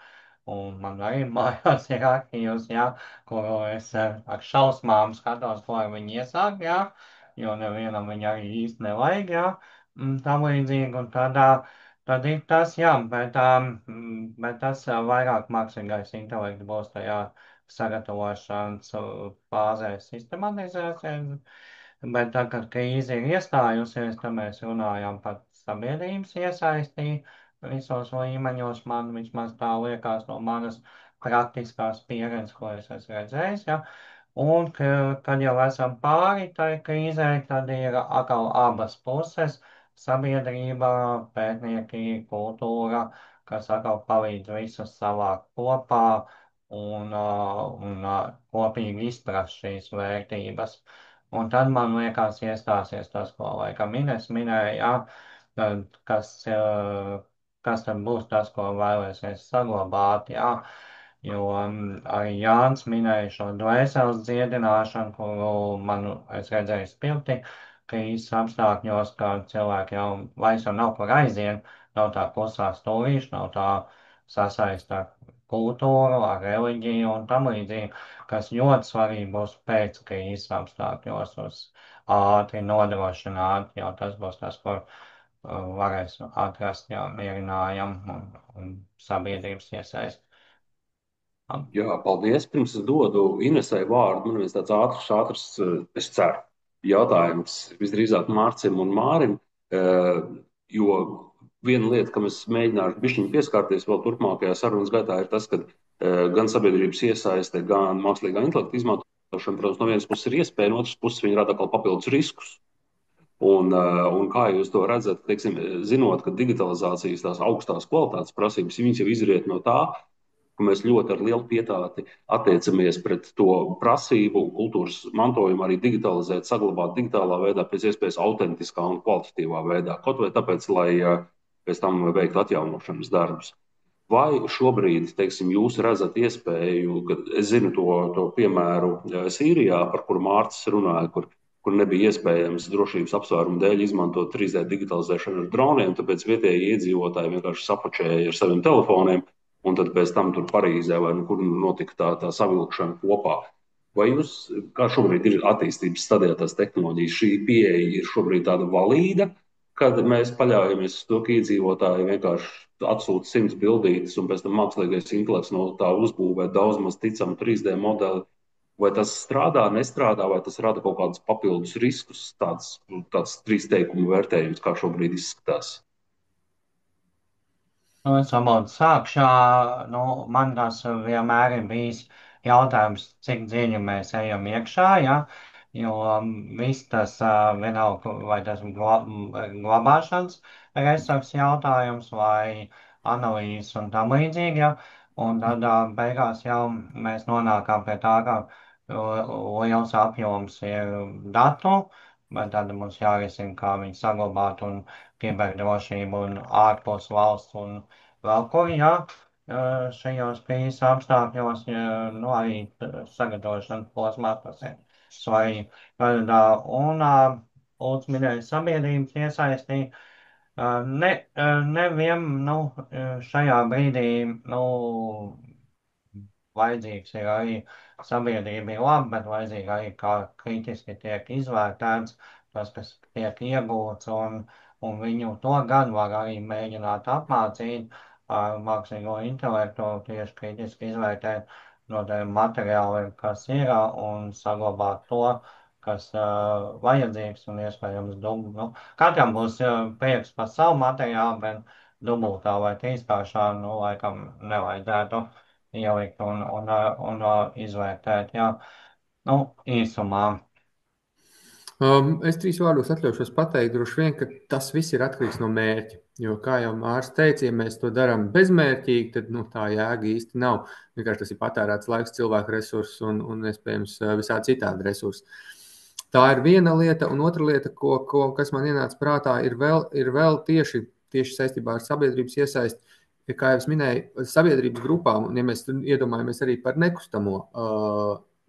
man arī mājās ir arhīvs, jā, kuru es ar šausmām skatos, ko ar viņu iesāk, jā, jo nevienam viņa arī īsti nevajag, jā, tam līdzīgi, un tad ir tas, jā, bet tas vairāk mākslīgais intelekts būs tajā sagatavošanas fāzē sistematizēsies, bet tad, kad krīze ir iestājusies, tad mēs runājam par sabiedrības iesaisti visos līmeņos. Man vismaz tā liekas no manas praktiskās pieredzes, ko es esmu redzējis, ja. Un, kad jau esam pāri tai krīzē, tad ir atkal abas puses - sabiedrība, pētnieki, kultūra, kas atkal palīdz visus savākt kopā un kopīgi izprast šīs vērtības. Un tad man liekas iestāsies tas, ko laikam Ines minēja, jā, tad, kas tad būs tas, ko vēlēsies saglabāt, jā. Jo arī Jānis minēja šo dvēseles dziedināšanu, kuru es redzēju spilgti krīzes apstākļos, ka cilvēki jau vairs nav kur aiziet, nav tā klusā stūrīša, nav tā sasaista kultūru, ar reliģiju un tam līdzīgi, kas ļoti svarīgi būs pēc krīzes apstākļos uz ātri nodrošināt, jo tas būs tas, kur varēs atrast jau mierinājumu un sabiedrības iesaist. Jā, paldies. Pirms es dodu Inesai vārdu, man viens tāds ātrs, es ceru, jautājums visdrīzāk Mārcim un Mārim, jo viena lieta, kam es mēģināšu bišķiņu pieskārties vēl turpmākajā sarunas gaitā, ir tas, ka gan sabiedrības iesaiste, gan mākslīgā intelekta izmantošana, protams, no vienas puses ir iespēja, no otras puses viņi rada atkal papildus riskus. Un kā jūs to redzat, teiksim, zinot, ka digitalizācijas tās augstās kvalitātes prasības, viņas jau izriet no tā, ka mēs ļoti ar lielu pietāti attiecamies pret to prasību un kultūras mantojumu arī digitalizēt, saglabāt digitālā veidā, pēc iespējas autentiskā un kvalitatīvā veidā. Kaut vai tāpēc, lai pēc tam veiktu atjaunošanas darbus. Vai šobrīd, teiksim, jūs redzat iespēju, ka es zinu to piemēru Sīrijā, par kuru Mārcis runāja, kur nebija iespējams drošības apsvērumu dēļ izmantot 3D digitalizēšanu ar droniem, tāpēc vietējie iedzīvotāji vienkārši sapačēja ar saviem telefoniem, un tad pēc tam tur Parīzē vai kur notika tā savilkšana kopā. Vai jūs, kā šobrīd ir attīstības stadijā tās tehnoloģijas, šī pieeja ir šobrīd tāda valīda, kad mēs paļaujamies uz to, ka iedzīvotāji vienkārši atsūta 100 bildītes, un pēc tam mākslīgais intelekts no tā uzbūvē daudz maz ticamu 3D modeli? Vai tas strādā, nestrādā, vai tas rada kaut kādus papildus riskus, tāds trīs teikumu vērtējums, kā šobrīd izskatās? Es varbūt sākšu, man tas vienmēr ir bijis jautājums, cik dziļi mēs ejam iekšā, ja? Jo viss tas vienalga, vai tas glabāšanas resursu jautājums vai analīzes un tam līdzīgi, ja? Un tad beigās jau mēs nonākam pie tā, ka liels apjoms ir datu, bet tad mums jārisina, kā viņi saglabāt un kiberdrošību un ārpus valsts un vēl ko, jā. šajos krīzes apstākļos, nu, arī sagatavošanas posmā tas ir svarīgi. Un Lūdzu minēja sabiedrības iesaistīt. Nevien, nu, šajā brīdī, nu, vajadzīgs ir arī sabiedrība ir labi, bet vajadzīgi arī kā kritiski tiek izvērtēts tas, kas tiek iegūts, un viņu to gan var arī mēģināt apmācīt ar mākslīgo intelektu, tieši kritiski izvērtēt no tiem materiāliem, kas ir, un saglabāt to, kas vajadzīgs un iespējams nu, katram būs prieks par savu materiālu, bet dubultā vai trīskāršā, nu, laikam nevajadzētu ielikt un izvērtēt, jā. Nu, īsumā. Es 3 vārdos atļaušos pateikt, droši vien, ka tas viss ir atkarīgs no mērķa. Jo, kā jau Mārs teica, ja mēs to darām bezmērķīgi, tad tā jēga īsti nav. Vienkārši tas ir patērēts laiks, cilvēku resursus un iespējams visādi citādi resursi. Tā ir viena lieta, un otra lieta, kas man ienāca prātā, ir vēl tieši saistībā ar sabiedrības iesaisti. Kā jau es minēju, sabiedrības grupām, un ja mēs iedomājamies arī par nekustamo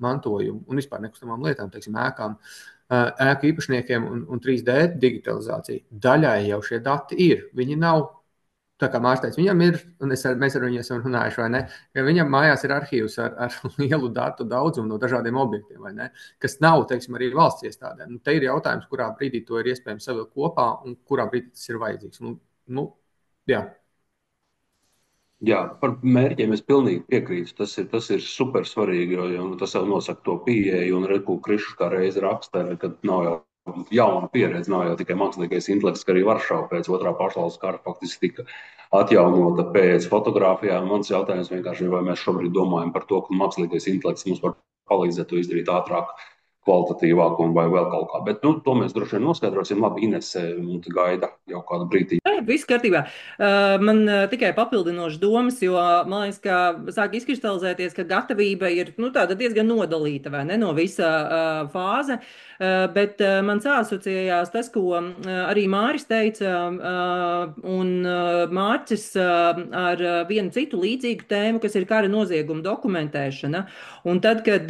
mantojumu un vispār nekustamām lietām, teiksim, ēku īpašniekiem un 3D digitalizāciju. Daļai jau šie dati ir. Viņi nav, tā kā Mārs teica, viņam ir, un mēs ar viņu esam runājuši, vai ne, ka viņam mājās ir arhīvs ar lielu datu daudzumu no dažādiem objektiem, vai ne, kas nav, teiksim, arī valsts iestādēm. Te ir jautājums, kurā brīdī to ir iespējams savilkt kopā un kurā brīdī tas ir vajadzīgs. Jā. Jā, par mērķiem es pilnīgi piekrītu. Tas ir super svarīgi, jo tas jau nosaka to pieeju, un Redku Krišs kā reizi raksta, ka nav jau jauna pieredze, nav jau tikai mākslīgais intelekts, ka arī Varšava pēc otrā pasaules kara faktiski tika atjaunota pēc fotogrāfijām. Mans jautājums vienkārši ir, vai mēs šobrīd domājam par to, ka mākslīgais intelekts mums var palīdzēt to izdarīt ātrāk, kvalitatīvāk un vai vēl kaut kā. Bet to mēs droši vien noskaidrosim. Labi, Inese gaida jau kādu brīdi. Viss kārtībā. Man tikai papildinošas domas, jo man liekas, ka sāk izkristalizēties, ka gatavība ir diezgan nodalīta vai ne no visa fāze. Bet man sāsociējās tas, ko arī Māris teica, un Mārcis ar vienu citu līdzīgu tēmu, kas ir kara nozieguma dokumentēšana. Un tad, kad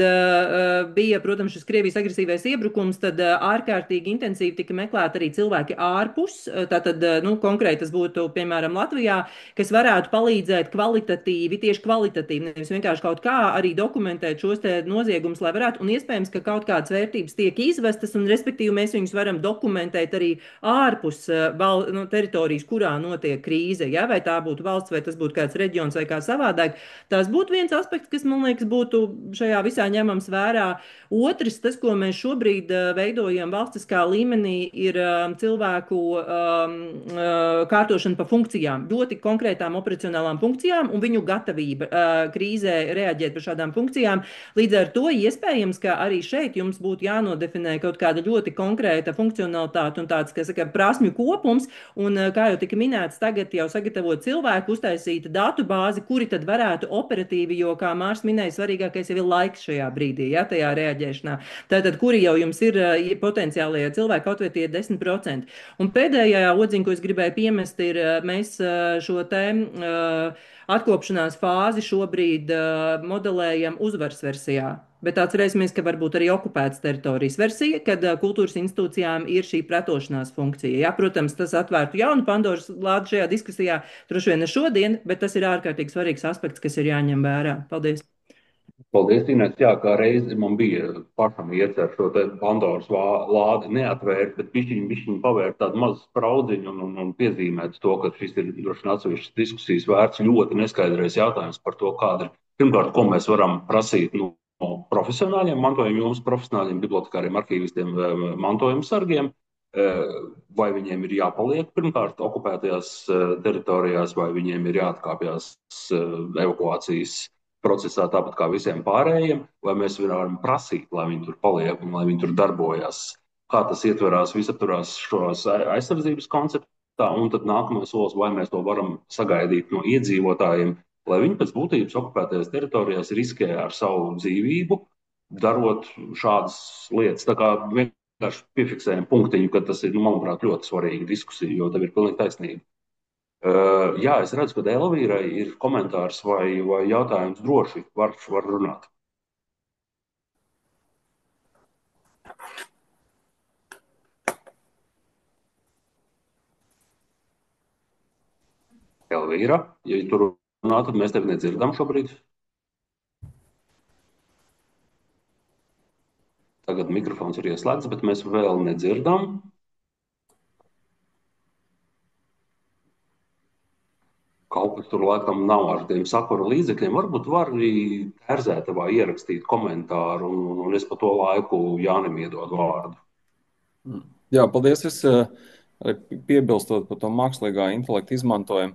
bija, protams, šis Krievijas agresīvais iebrukums, tad ārkārtīgi intensīvi tika meklēti arī cilvēki ārpus. Tātad, konkrēti tas būtu, piemēram, Latvijā, kas varētu palīdzēt tieši kvalitatīvi, nevis vienkārši kaut kā arī dokumentēt šos te noziegumus, lai varētu, un iespējams, ka kaut kādas vērtības tiek izvestas, un respektīvi mēs viņus varam dokumentēt arī ārpus teritorijas, kurā notiek krīze, ja? Vai tā būtu valsts, vai tas būtu kāds reģions, vai kā savādāk. Tas būtu viens aspekts, kas, man liekas, būtu šajā visā ņemams vērā. Otrs, tas, ko mēs šobrīd veidojam valstiskā līmenī, ir cilvēku kārtošana pa funkcijām, ļoti konkrētām operacionālām funkcijām un viņu gatavība krīzē reaģēt par šādām funkcijām. Līdz ar to iespējams, ka arī šeit jums būtu jānodefinē kaut kāda ļoti konkrēta funkcionalitāte un tāds, kas saka, prasmju kopums, un kā jau tika minēts, tagad jau sagatavot cilvēku, uztaisīt datu bāzi, kuri tad varētu operatīvi, jo, kā Mārs minēja, svarīgākais jau ir laiks šajā brīdī, ja, tajā reaģēšanā. Tātad, kuri jau jums ir potenciālie cilvēki, kaut vai tie 10%. Un pēdējā odziņa, ko es gribēju piemest, ir mēs šo te atkopšanās fāzi šobrīd modelējam uzvaras versijā. Bet atcerēsimies, ka varbūt arī okupētas teritorijas versija, kad kultūras institūcijām ir šī pretošanās funkcija. Jā, protams, tas atvērtu jaunu Pandoras lādi šajā diskusijā, droši vien ne šodien, bet tas ir ārkārtīgi svarīgs aspekts, kas ir jāņem vērā. Paldies! Paldies, Inês. Jā, kā reizi man bija pašam iecer šo te Pandoras lādi neatvērt, bet bišķiņ pavērt tādu mazu spraudziņu un piezīmēt to, ka šis ir droši vien atsevišķas diskusijas vērts ļoti neskaidrais jautājums par to, kāda ir, pirmkārt, ko mēs varam prasīt no profesionāļiem, mantojuma jomas profesionāļiem, bibliotekāriem, arhīvistiem, mantojuma sargiem, vai viņiem ir jāpaliek pirmkārt okupētajās teritorijās, vai viņiem ir jāatkāpjas evakuācijas procesā tāpat kā visiem pārējiem, vai mēs varam prasīt, lai viņi tur paliek un lai viņi tur darbojas. Kā tas ietverās, visapturās šos aizsardzības konceptā, un tad nākamais solis, vai mēs to varam sagaidīt no iedzīvotājiem, lai viņi pēc būtības okupētajās teritorijās riskē ar savu dzīvību, darot šādas lietas. Tā kā vienkārši piefiksējam punktiņu, ka tas ir, manuprāt, ļoti svarīga diskusija, jo tev ir pilnīgi taisnība. Jā, es redzu, ka Elvīrai ir komentārs vai jautājums droši var runāt. Elvīra, ja tu runā, tad mēs tevi nedzirdam šobrīd. Tagad mikrofons ir ieslēgts, bet mēs vēl nedzirdam. Kaut kas tur laikam nav ar tiem sakaru līdzekļiem. Varbūt var arī Tērzētavā ierakstīt komentāru, un es pa to laiku Jānim iedodu vārdu. Jā, paldies. Es arī piebilstot par to mākslīgā intelekta izmantojumu.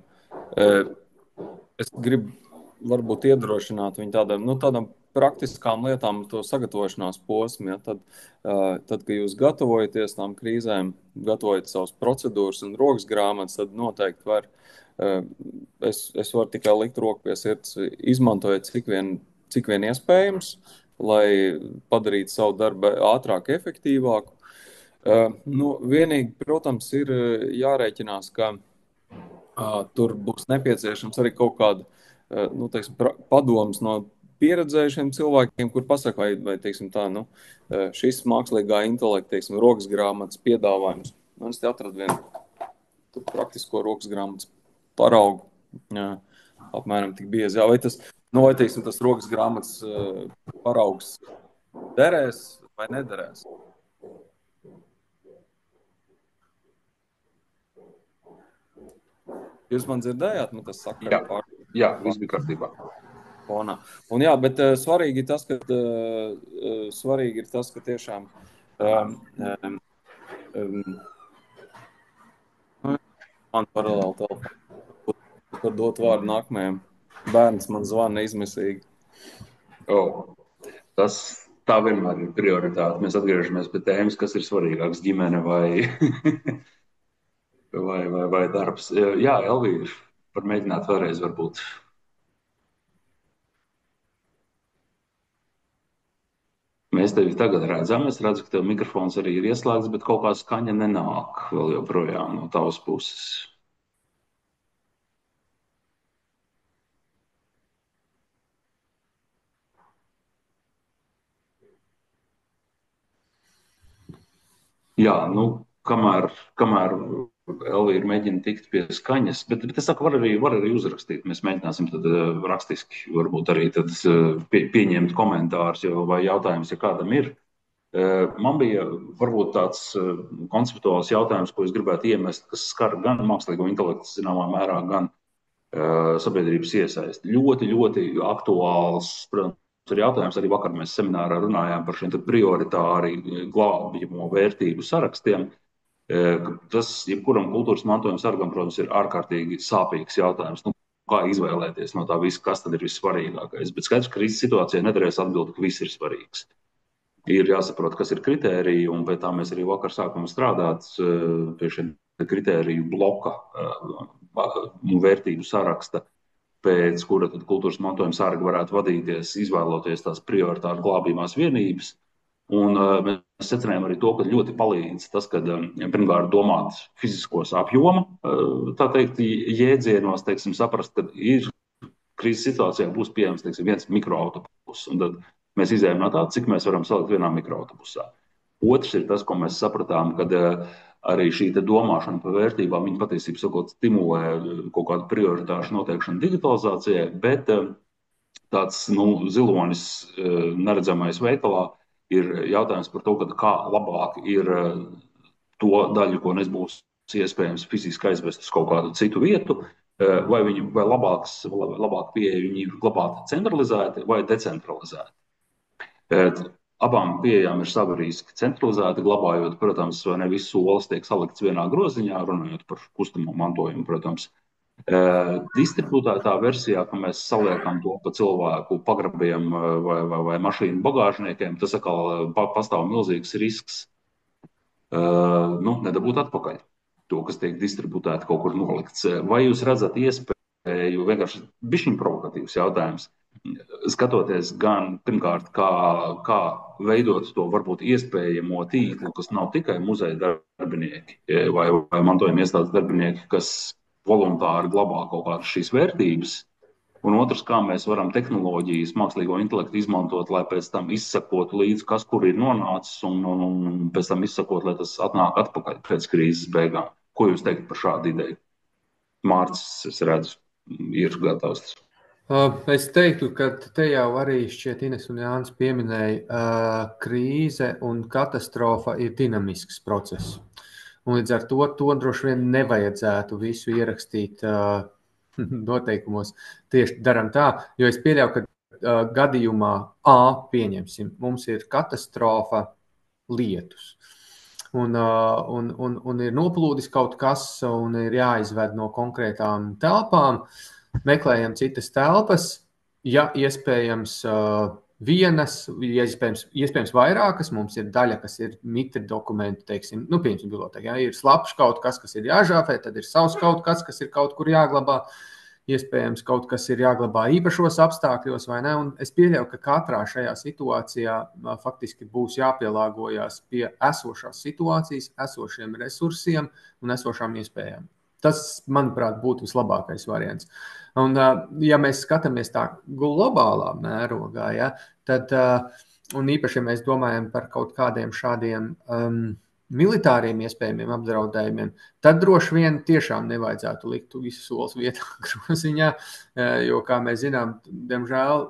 Es gribu varbūt iedrošināt viņu tādām praktiskām lietām, to sagatavošanās posmu. Ja? Tad, kad jūs gatavojaties tām krīzēm, gatavojat savas procedūras un rokas grāmatas, tad noteikti var. Es varu tikai likt roku pie sirds, izmantojot cik vien iespējams, lai padarītu savu darbu ātrāk, efektīvāku. Vienīgi, protams, ir jārēķinās, ka tur būs nepieciešams arī kaut kāda padoms no pieredzējušiem cilvēkiem, kur pasaka, vai teiksim tā, šis mākslīgā intelekta, teiksim, rokas grāmatas piedāvājums. Es te atradu vienu praktisko rokas grāmatas paraugu, apmēram tik biezi. Jā, vai tas rokas grāmatas paraugs derēs vai nederēs? Jūs man dzirdējāt? Tas saka, jā, viss bija kārtībā. Un jā, bet svarīgi ir tas, ka tiešām man paralēli telefonu par dot vārdu nākamajam. Bērns man zvana izmisīgi. Tā vienmēr ir prioritāte. Mēs atgriežamies pie tēmas, kas ir svarīgāks, ģimene vai darbs. Jā, Elvīra, var mēģināt vēlreiz varbūt. Mēs tevi tagad redzam. Es redzu, ka tev mikrofons arī ir ieslēgts, bet kaut kā skaņa nenāk vēl joprojām no tavas puses. Jā, kamēr Elvīra mēģina tikt pie skaņas, bet es saku, var arī uzrakstīt. Mēs mēģināsim tad rakstiski varbūt arī tad pieņemt komentārus vai jautājumus, ja kādam ir. Man bija varbūt tāds konceptuāls jautājums, ko es gribētu iemest, kas skar gan mākslīgo intelektu zināmā mērā, gan sabiedrības iesaisti. Ļoti, ļoti aktuāls, protams, ir jautājums. Arī vakar mēs seminārā runājām par šiem prioritāri glābjamo vērtību sarakstiem. Tas, jebkuram kultūras mantojuma sargam, protams, ir ārkārtīgi sāpīgs jautājums. Kā izvēlēties no tā visa, kas tad ir vissvarīgākais? Bet skaidrs, ka krīzes situācijā nedarēs atbildi, ka viss ir svarīgs. Ir jāsaprot, kas ir kritēriji, un pēc tā mēs arī vakar sākam strādāt pie šiem kritēriju bloka un vērtību saraksta, pēc kura tad kultūras mantojuma sargi varētu vadīties, izvēloties tās prioritāri glābjamās vienības. Un mēs secinājām arī to, ka ļoti palīdz tas, kad pirmkārt domāt fiziskos apjoma, tā teikt, jēdzienos, teiksim, saprast, ka ir krīzes situācijā būs pieejams, teiksim, viens mikroautobus, un tad mēs izējām no tā, cik mēs varam salikt vienā mikroautobusā. Otrs ir tas, ko mēs sapratām, kad arī šī domāšana par vērtībām, viņa patiesībā sakot, stimulē kaut kādu prioritāšu noteikšanu digitalizācijai, bet tāds zilonis neredzamais veikalā ir jautājums par to, kā labāk ir to daļu, ko nebūs iespējams fiziski aizvest uz kaut kādu citu vietu, vai labāk pieeja viņi ir glabāti centralizēti vai decentralizēti. Abām pieejām ir savi riski. Centralizēti glabājot, protams, ne viss solis tiek salikts vienā groziņā, runājot par kustamo mantojumu, protams. Distribūtētā versijā, ka mēs saliekam to pa cilvēku pagrabiem vai mašīnu bagāžniekiem, tas atkal pastāv milzīgs risks nedabūt atpakaļ to, kas tiek distribūtēti kaut kur nolikts. Vai jūs redzat iespēju, vienkārši bišķiņ provokatīvs jautājums, skatoties gan pirmkārt, kā veidot to varbūt iespējamo tīklu, kas nav tikai muzeja darbinieki vai mantojuma iestādes darbinieki, kas voluntāri glabā kaut kādas šīs vērtības. Un otrs, kā mēs varam tehnoloģijas, mākslīgo intelektu izmantot, lai pēc tam izsakotu līdzi, kas kur ir nonācis, un pēc tam izsakot, lai tas atnāk atpakaļ pēc krīzes beigām. Ko jūs teikt par šādu ideju? Mārcis, es redzu, ir gatavs. Es teiktu, ka te jau arī šķiet Ines un Jānis pieminēja, krīze un katastrofa ir dinamisks process. Un līdz ar to droši vien nevajadzētu visu ierakstīt noteikumos. Tieši daram tā, jo es pieļauju, ka gadījumā A, pieņemsim, mums ir katastrofa lietus. Un ir noplūdis kaut kas un ir jāizved no konkrētām telpām. Meklējam citas telpas, ja iespējams vienas, ja iespējams vairākas, mums ir daļa, kas ir mitri dokumenti, teiksim, piemēram, bibliotēkā, ja ir slapš kaut kas ir jāžāfē, tad ir savs kaut kas ir kaut kur jāglabā, iespējams kaut kas ir jāglabā īpašos apstākļos, vai ne, un es pieļauju, ka katrā šajā situācijā faktiski būs jāpielāgojas pie esošās situācijas, esošiem resursiem un esošām iespējām. Tas, manuprāt, būtu vislabākais variants. Un, ja mēs skatāmies tā globālā mērogā, ja, tad, un īpaši, ja mēs domājam par kaut kādiem šādiem militāriem iespējamiem apdraudējumiem, tad droši vien tiešām nevajadzētu likt visu solis vietā groziņā, jo, kā mēs zinām, diemžēl,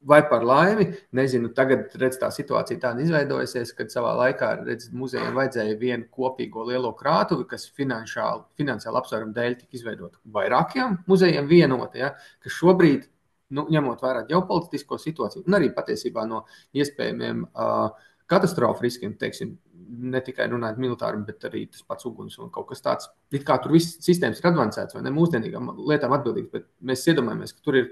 vai par laimi, nezinu, tagad redz tā situācija tāda izveidojusies, kad savā laikā redz muzejiem vajadzēja vienu kopīgo lielo krātuvi, kas finansiāli apsvērumu dēļ tika izveidot vairākiem muzejiem vienoti, ja, kas šobrīd, ņemot vērā ģeopolitisko situāciju un arī patiesībā no iespējamiem katastrofu riskiem, teiksim, ne tikai runāt militāri, bet arī tas pats uguns un kaut kas tāds. It kā tur viss sistēmas ir advancēts vai ne mūsdienīgām lietām atbildīgs, bet mēs iedomājamies, ka tur ir,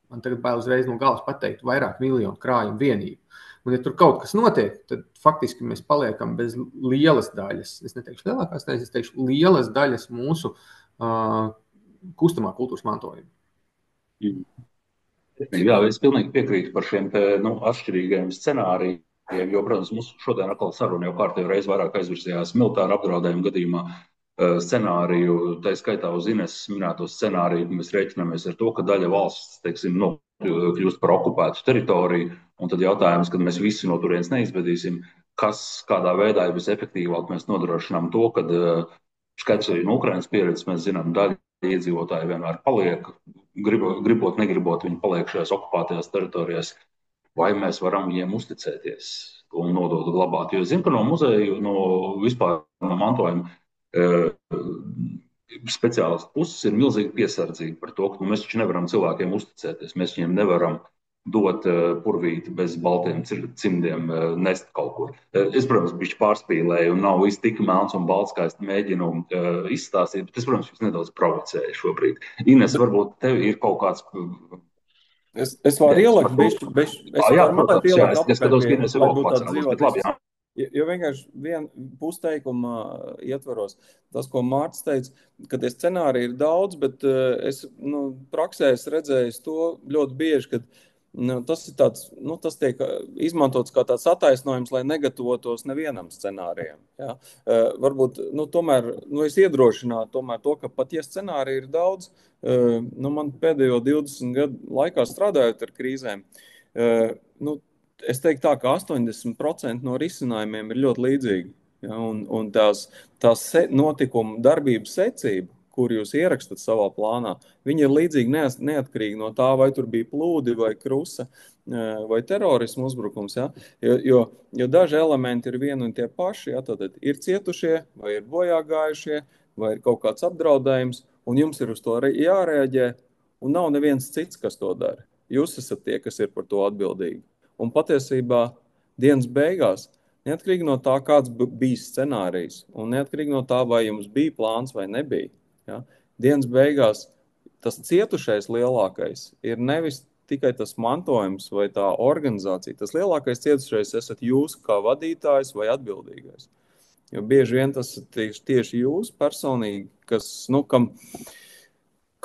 man tagad bail uzreiz no galas pateikt, vairāk miljonu krājumu vienību. Un ja tur kaut kas notiek, tad faktiski mēs paliekam bez lielas daļas, es neteikšu lielākās daļas, es teikšu lielas daļas mūsu kustamā kultūras mantojuma. Jā, es pilnīgi piekrītu par šiem atšķirīgiem scenārijiem, jo, protams, mums šodien atkal saruna jau kārtējo reizi vairāk aizvirzījās militāra apdraudējuma gadījumā scenāriju, tā skaitā uz Ines minēto scenāriju, mēs rēķinamies ar to, ka daļa valsts, teiksim, kļūst par okupētu teritoriju, un tad jautājums, kad mēs visi no turienes neizvedīsim, kādā veidā ir visefektīvāk mēs nodrošinām to, kad skaidrs arī no Ukrainas pieredzes mēs zinām, daļa iedzīvotāji vienmēr paliek, gribot, negribot, viņi paliek šajās okupētajās teritorijās, vai mēs varam viņiem uzticēties un nodot glabāt. Jo es zinu, ka no muzeju, no vispār no mantojuma speciālistu puses ir milzīgi piesardzīgi par to, ka mēs taču nevaram cilvēkiem uzticēties. Mēs viņiem nevaram dot purvīti bez baltiem cimdiem nest kaut kur. Es, protams, bišķi pārspīlēju un nav viss tik melns un balts, kā es mēģinu izstāstīt, bet es, protams, jūs nedaudz provocēju šobrīd. Ines, varbūt tev ir kaut kāds... Es varu ielikt bišķi. Es skatos, ka Ines ir vēl pats, bet labi, jā. Jo vienkārši vienu pusteikumu ietvaros, tas, ko Mārcis teica, ka tie scenāriji ir daudz, bet es praksē redzēju to ļoti bieži, ka tas ir tāds, tas tiek izmantots kā tāds attaisnojums, lai negatavotos nevienam scenārijam. Ja? Varbūt, tomēr, es iedrošinātu tomēr to, ka pat ja scenāriji ir daudz, man pēdējo 20 gadu laikā strādājot ar krīzēm, es teiktu tā, ka 80% no risinājumiem ir ļoti līdzīgi. Ja? Un tās notikuma darbības secība, kur jūs ierakstat savā plānā, viņi ir līdzīgi neatkarīgi no tā, vai tur bija plūdi, vai krusa, vai terorismu uzbrukums. Ja? Jo daži elementi ir vieni un tie paši. Ja? Tad ir cietušie, vai ir bojāgājušie, vai ir kaut kāds apdraudējums, un jums ir uz to jārēģē, un nav neviens cits, kas to dara. Jūs esat tie, kas ir par to atbildīgi. Un patiesībā dienas beigās, neatkarīgi no tā, kāds bija scenārijs, un neatkarīgi no tā, vai jums bija plāns vai nebija, ja, dienas beigās tas cietušais lielākais ir nevis tikai tas mantojums vai tā organizācija. Tas lielākais cietušais esat jūs kā vadītājs vai atbildīgais. Jo bieži vien tas ir tieši jūs personīgi, kas,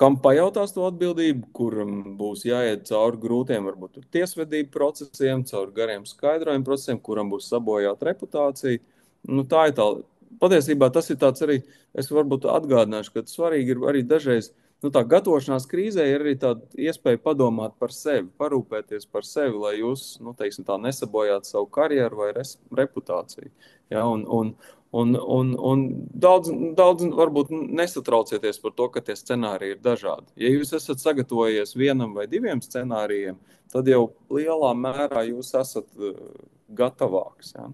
kam pajautās to atbildību, kuram būs jāiet cauri grūtiem, varbūt tiesvedību procesiem, cauri gariem skaidrojumu procesiem, kuram būs sabojāta reputācija. Tā ir tā patiesībā tas ir tāds arī, es varbūt atgādināšu, ka svarīgi ir arī dažreiz, tā gatavošanās krīzē ir arī tāda iespēja padomāt par sevi, parūpēties par sevi, lai jūs, teiksim tā, nesabojātu savu karjeru vai reputāciju. Ja, un daudz varbūt nesatraucieties par to, ka tie scenāriji ir dažādi. Ja jūs esat sagatavojies vienam vai diviem scenārijiem, tad jau lielā mērā jūs esat gatavāks. Ja.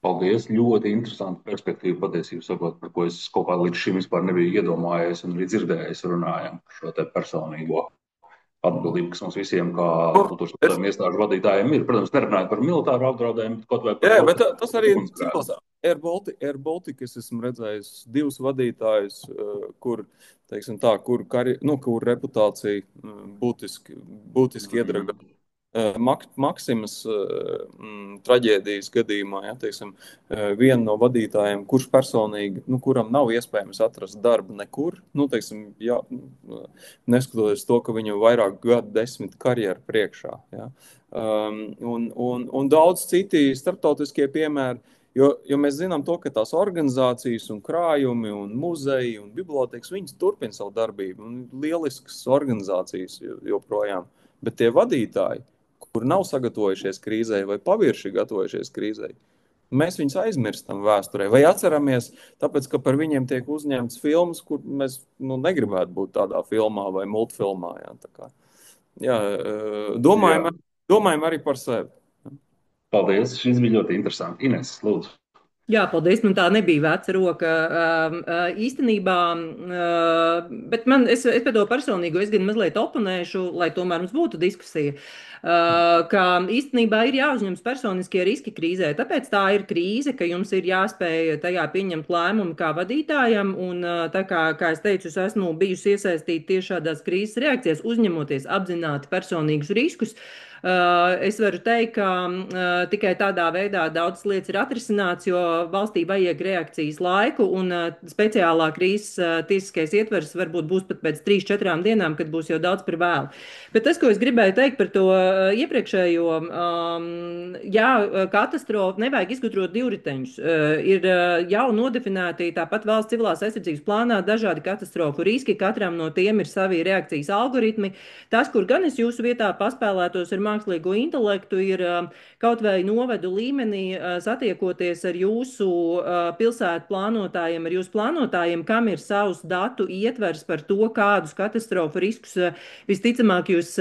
Paldies, ļoti interesanti perspektīva patiesībā sakot, par ko es kaut kā līdz šim vispār nebiju iedomājies un arī dzirdējis runājam par šo te personīgo atbildību, kas mums visiem kā kultūras padomju iestāžu vadītājiem ir. Protams, nerunājot par militāru apdraudējumu, bet kaut vai par Jā, bet tas arī ir civilās. Air Baltica es esmu redzējis divus vadītājus, kur, teiksim tā, kur reputācija būtiski iedraga. Maksimas traģēdijas gadījumā, ja, teiksim, viena no vadītājiem, kurš personīgi, kuram nav iespējams atrast darbu nekur, teiksim, jā, neskatoties to, ka viņam vairāk gadu desmit karjeru priekšā. Ja. Un daudz citi starptautiskie piemēri, jo mēs zinām to, ka tās organizācijas un krājumi un muzeji un bibliotēkas, viņas turpina savu darbību un lieliskas organizācijas joprojām, bet tie vadītāji, kur nav sagatavojušies krīzē vai pavirši gatavojušies krīzē, mēs viņus aizmirstam vēsturē vai atceramies, tāpēc, ka par viņiem tiek uzņemts filmas, kur mēs negribētu būt tādā filmā vai multfilmā. Jā, tā kā. Jā, domājam arī par sevi. Paldies, šis bija ļoti interesanti. Ines, lūdzu. Jā, paldies. Man tā nebija veca roka īstenībā, bet es par to personīgo, es gan mazliet oponēšu, lai tomēr mums būtu diskusija, ka īstenībā ir jāuzņemas personiskie riski krīzē. Tāpēc tā ir krīze, ka jums ir jāspēj tajā pieņemt lēmumu kā vadītājam, un tā kā es teicu, es esmu bijusi iesaistīta tieši šādās krīzes reakcijās, uzņemoties apzināti personīgus riskus. Es varu teikt, ka tikai tādā veidā daudzas lietas ir atrisināts, jo valstī vajag reakcijas laiku, un speciālā krīzes tiesiskais ietvers varbūt būs pat pēc 3-4 dienām, kad būs jau daudz par vēlu. Bet tas, ko es gribēju teikt par to iepriekšējo, katastrofu, nevajag izgudrot divriteņus. Ir jau nodefinēti tāpat valsts civilās aizsardzības plānā dažādi katastrofu riski, katram no tiem ir savi reakcijas algoritmi. Tas, kur gan es jūsu vietā paspēlētos ar mākslīgo intelektu, ir kaut vai novedu līmenī satiekoties ar jūsu pilsētu plānotājiem, ar jūsu plānotājiem, kam ir savs datu ietvers par to, kādus katastrofu riskus visticamāk jūs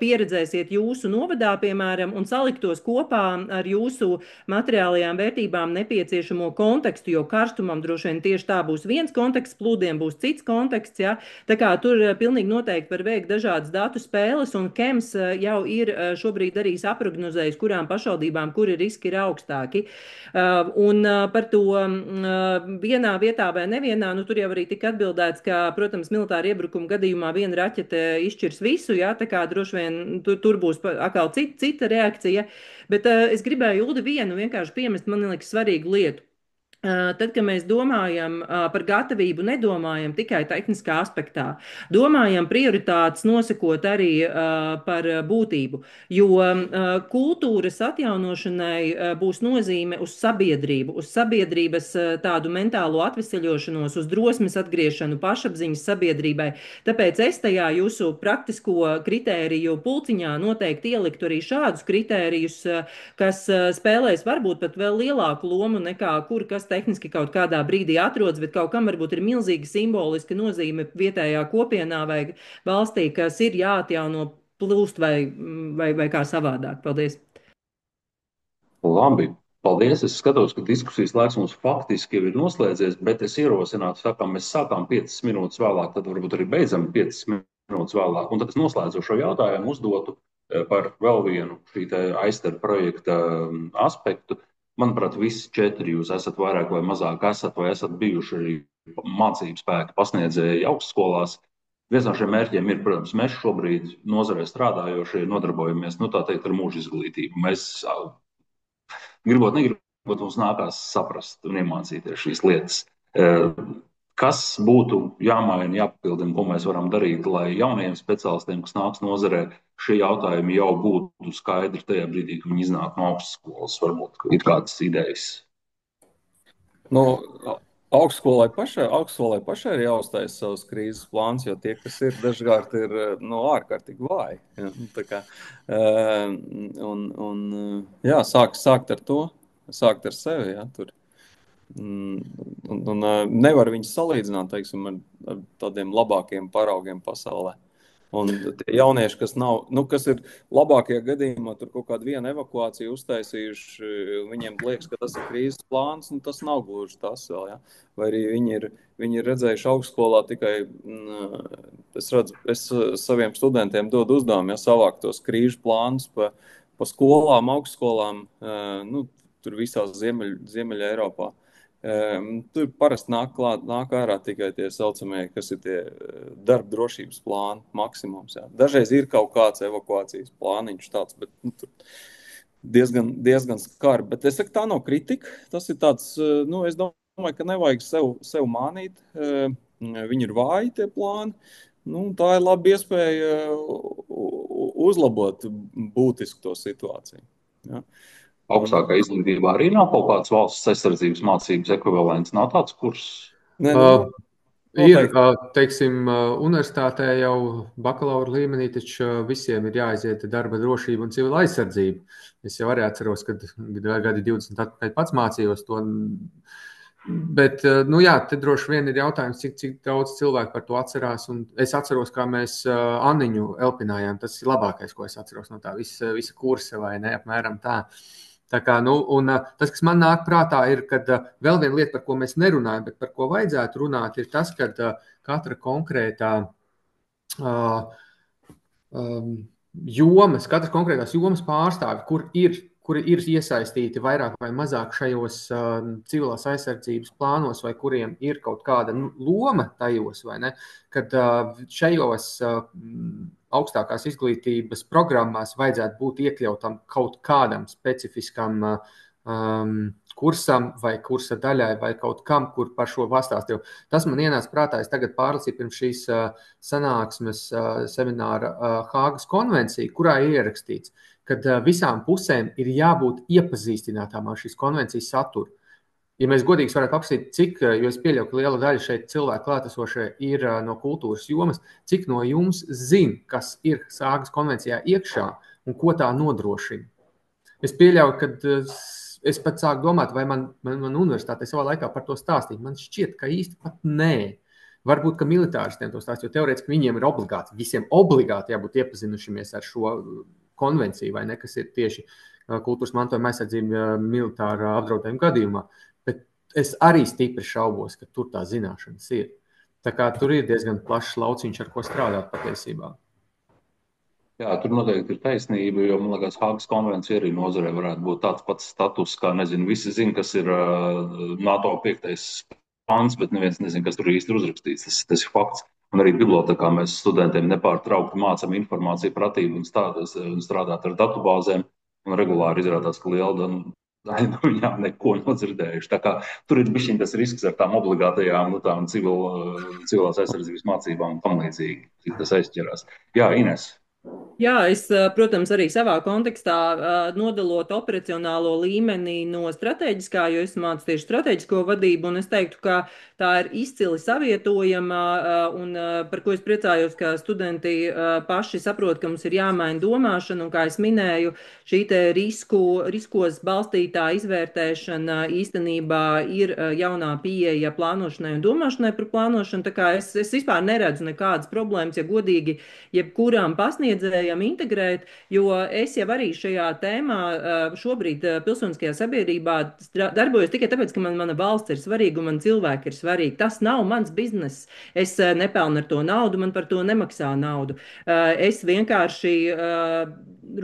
pieredzēsiet jūsu novadā, piemēram, un saliktos kopā ar jūsu materiālajām vērtībām nepieciešamo kontekstu, jo karstumam droši vien tieši tā būs viens konteksts, plūdiem būs cits konteksts, ja? Tā kā tur pilnīgi noteikti var veikt dažādas datu spēles, un KEMS jau ir šobrīd arī saprognozējis, kurām pašvaldībām, kuri riski ir augstāki. Un par to vienā vietā vai nevienā, tur jau arī tika atbildēts, ka, protams, militāra iebrukuma gadījumā viena raķete izšķirs visu, jā, tā kā droši vien tur būs atkal cita reakcija. Bet es gribēju, Uldi, vienu vienkārši piemest, man liekas, svarīgu lietu. Tad, kad mēs domājam par gatavību, nedomājam tikai tehniskā aspektā. Domājam prioritātes nosakot arī par būtību, jo kultūras atjaunošanai būs nozīme uz sabiedrību, uz sabiedrības tādu mentālo atveseļošanos, uz drosmes atgriešanu, pašapziņas sabiedrībai. Tāpēc es tajā jūsu praktisko kritēriju pulciņā noteikti ieliktu arī šādus kritērijus, kas spēlēs varbūt pat vēl lielāku lomu nekā kas tehniski kaut kādā brīdī atrodas, bet kaut kam varbūt ir milzīga simboliska nozīme vietējā kopienā vai valstī, kas ir jāatjauno, plūst vai kā savādāk. Paldies! Labi, paldies! Es skatos, ka diskusijas laiks mums faktiski jau ir noslēdzies, bet es ierosinātu, tā kā mēs sākām 5 minūtes vēlāk, tad varbūt arī beidzam 5 minūtes vēlāk. Un tad es noslēdzošo jautājumu uzdotu par vēl vienu šī aizstāra projekta aspektu. Manuprāt, visi 4 jūs esat vairāk vai mazāk vai esat bijuši arī mācību spēka pasniedzēji augstskolās. Viens no šiem mērķiem ir, protams, mēs šobrīd nozarē strādājošie nodarbojamies, tā teikt, ar mūža izglītību. Mēs, negribot, mums nākās saprast un iemācīties šīs lietas. Kas būtu jāmaina, jāpapildina, ko mēs varam darīt, lai jaunajiem speciālistiem, kas nāks nozarē, šie jautājumi jau būtu skaidri tajā brīdī, kad viņi iznāk no augstskolas? Varbūt ir kādas idejas. Nu, augstskolai pašai ir jāuztais savus krīzes plāns, jo tie, kas ir, dažkārt ir ārkārtīgi vāji. Ja? Tā kā, jā, sākt ar to, sākt ar sevi. Ja? Tur. Nevar viņus salīdzināt, teiksim, ar tādiem labākiem paraugiem pasaulē. Un tie jaunieši, kas ir labākajā gadījumā, tur kaut kādu vienu evakuāciju uztaisījuši, viņiem liekas, ka tas ir krīzes plāns, un tas nav gluži tas vēl. Ja? Vai arī viņi ir redzējuši augstskolā tikai, es saviem studentiem dodu uzdevumu, ja savākt tos krīžu plānus pa skolām, augstskolām, tur visās Ziemeļa Eiropā. Tur parasti nāk ārā tikai tie saucamie, kas ir tie darba drošības plāni maksimums. Jā. Dažreiz ir kaut kāds evakuācijas plāniņš tāds, bet tur diezgan skarbi. Bet es saku, tā nav kritika. Tas ir tāds, es domāju, ka nevajag sev mānīt. Viņi ir vāji tie plāni. Tā ir laba iespēja uzlabot būtiski to situāciju. Jā. Augstākā izglītībā arī nav kaut kāds valsts aizsardzības mācības ekvivalents. Nav tāds kurs? Ir, teiksim, universitātē jau bakalaura līmenī, taču visiem ir jāaiziet darba drošība un civila aizsardzība. Es jau arī atceros, kad gadi 20 atpakaļ pats mācījos to. Bet, te droši vien ir jautājums, cik daudz cilvēku par to atcerās. Un es atceros, kā mēs Anniņu elpinājām. Tas ir labākais, ko es atceros no tā visa kursa, vai ne, apmēram tā. Tā kā, tas, kas man nāk prātā, ir, ka vēl viena lieta, par ko mēs nerunājam, bet par ko vajadzētu runāt, ir tas, ka katra konkrētā katras konkrētās jomas pārstāvi, kuri ir iesaistīti vairāk vai mazāk šajos civilās aizsardzības plānos, vai kuriem ir kaut kāda loma tajos, vai ne, kad šajos augstākās izglītības programmās vajadzētu būt iekļautam kaut kādam specifiskam kursam vai kursa daļai vai kaut kam, kur par šo pastāstīju. Tas man ienāca prātā, es tagad pārlasīju pirms šīs sanāksmes semināra Hāgas konvencija, kurā ir ierakstīts, ka visām pusēm ir jābūt iepazīstinātām ar šīs konvencijas saturu. Ja mēs godīgi varētu apskatīt, jo es pieļauju, ka liela daļa šeit cilvēku klātesošie ir no kultūras jomas, cik no jums zina, kas ir Hāgas konvencijā iekšā un ko tā nodrošina. Es pieļauju, ka es pat sāku domāt, vai man universitātē savā laikā par to stāstīt. Man šķiet, ka īsti pat nē. Varbūt, ka militāristiem to stāst, jo teorētiski viņiem ir visiem obligāti jābūt iepazinušamies ar šo konvenciju, vai ne, kas ir tieši kultūras mantojuma aizsardzība militāra apdraudējuma gadījumā. Bet es arī stipri šaubos, ka tur tā zināšanas ir. Tā kā tur ir diezgan plašs lauciņš, ar ko strādāt patiesībā. Jā, tur noteikti ir taisnība, jo, man liekas, Hāgas konvencija arī nozarē varētu būt tāds pats status, kā, visi zina, kas ir NATO 5. pants, bet neviens nezina, kas tur īsti ir uzrakstīts. Tas ir fakts. Un arī bibliotekā mēs studentiem nepārtraukti mācām informāciju pratību un strādāt ar datubāzēm. Un regulāri izrādās, ka liela daļa no viņām neko nodzirdējuši. Tā kā tur ir bišķiņ tas risks ar tām obligātajām tām civilās aizsardzības mācībām un tam līdzīgi, cik tas aizķerās. Jā, Ines. Jā, es, protams, arī savā kontekstā nodalot operacionālo līmeni no strateģiskā, jo es mācu tieši strateģisko vadību, un es teiktu, ka tā ir izcili savietojama, un par ko es priecājos, ka studenti paši saprot, ka mums ir jāmaina domāšana, un kā es minēju, šī te riskos balstītā izvērtēšana īstenībā ir jaunā pieeja plānošanai un domāšanai par plānošanu, tā kā es vispār neredzu nekādas problēmas, ja godīgi jebkuram pasniedzējam integrēt, jo es jau arī šajā tēmā šobrīd pilsoniskajā sabiedrībā darbojos tikai tāpēc, ka mana valsts ir svarīga un man cilvēki ir svarīgi. Tas nav mans bizness. Es nepelnu ar to naudu, man par to nemaksā naudu. Es vienkārši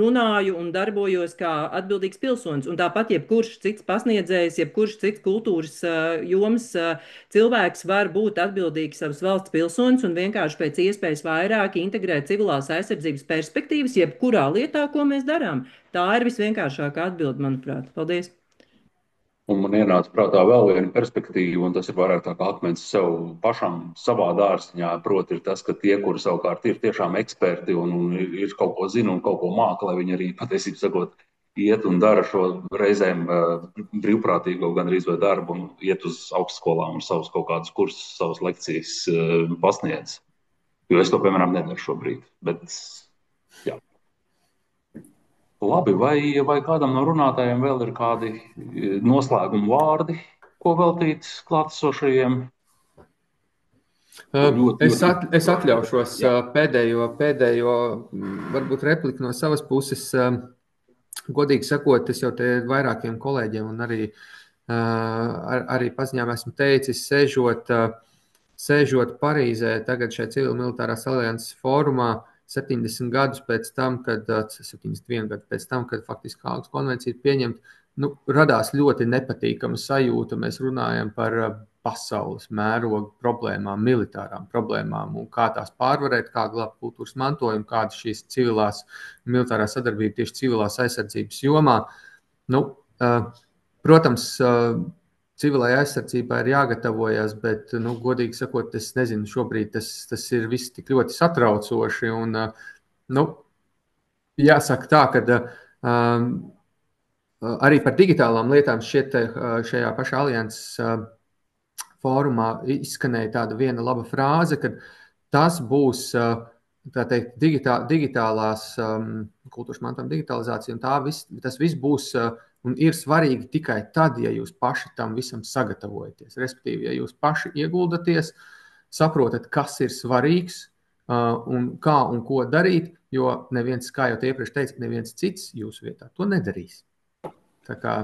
runāju un darbojos kā atbildīgs pilsonis. Un tāpat jebkurš cits pasniedzējs, jebkurš cits kultūras jomas cilvēks var būt atbildīgs savas valsts pilsonis un vienkārši pēc iespējas vairāk integrēt civilās aizsardzības perspektīvas, jebkurā lietā, ko mēs darām. Tā ir visvienkāršākā atbilde, manuprāt. Paldies! Un man ienāca prātā vēl viena perspektīva, un tas ir vairāk tā kā akmens sev pašam savā dārziņā. Proti ir tas, ka tie, kuri savukārt ir tiešām eksperti un ir kaut ko zina un kaut ko māca, lai viņi arī patiesībā sakot, iet un dara šo reizēm brīvprātīgo gandrīz vai darbu un iet uz augstskolām un savus kaut kādus kursus, savas lekcijas pasniedz. Jo es to, piemēram, nedaru šobrīd. Bet, jā. Labi, vai kādam no runātājiem vēl ir kādi noslēguma vārdi, ko veltīt klātesošajiem? Es atļaušos pēdējo varbūt repliku no savas puses. Godīgi sakot, es jau te vairākiem kolēģiem un arī paziņām esmu teicis, sēžot Parīzē, tagad šajā Civil-militārās alianses fórumā, 70 gadus pēc tam, 71 gadu pēc tam, kad faktiski Hāgas konvencija ir pieņemta, radās ļoti nepatīkama sajūta. Mēs runājam par pasaules mēroga problēmām, militārām problēmām un kā tās pārvarēt, kā glābt kultūras mantojumu, kāda šīs militārā sadarbība tieši civilās aizsardzības jomā. Protams, civilai aizsardzībai ir jāgatavojas, bet, godīgi sakot, es nezinu, šobrīd tas ir viss tik ļoti satraucoši. Un, jāsaka tā, ka arī par digitālām lietām šajā pašā alianses fórumā izskanēja tāda viena laba frāze, ka tas būs, tā teikt, digitālās kultūras mantojuma digitalizācija, un tas viss būs un ir svarīgi tikai tad, ja jūs paši tam visam sagatavojaties. Respektīvi, ja jūs paši ieguldaties, saprotat, kas ir svarīgs un kā un ko darīt, jo neviens, kā jau iepriekš teicu, neviens cits jūsu vietā to nedarīs. Tā kā,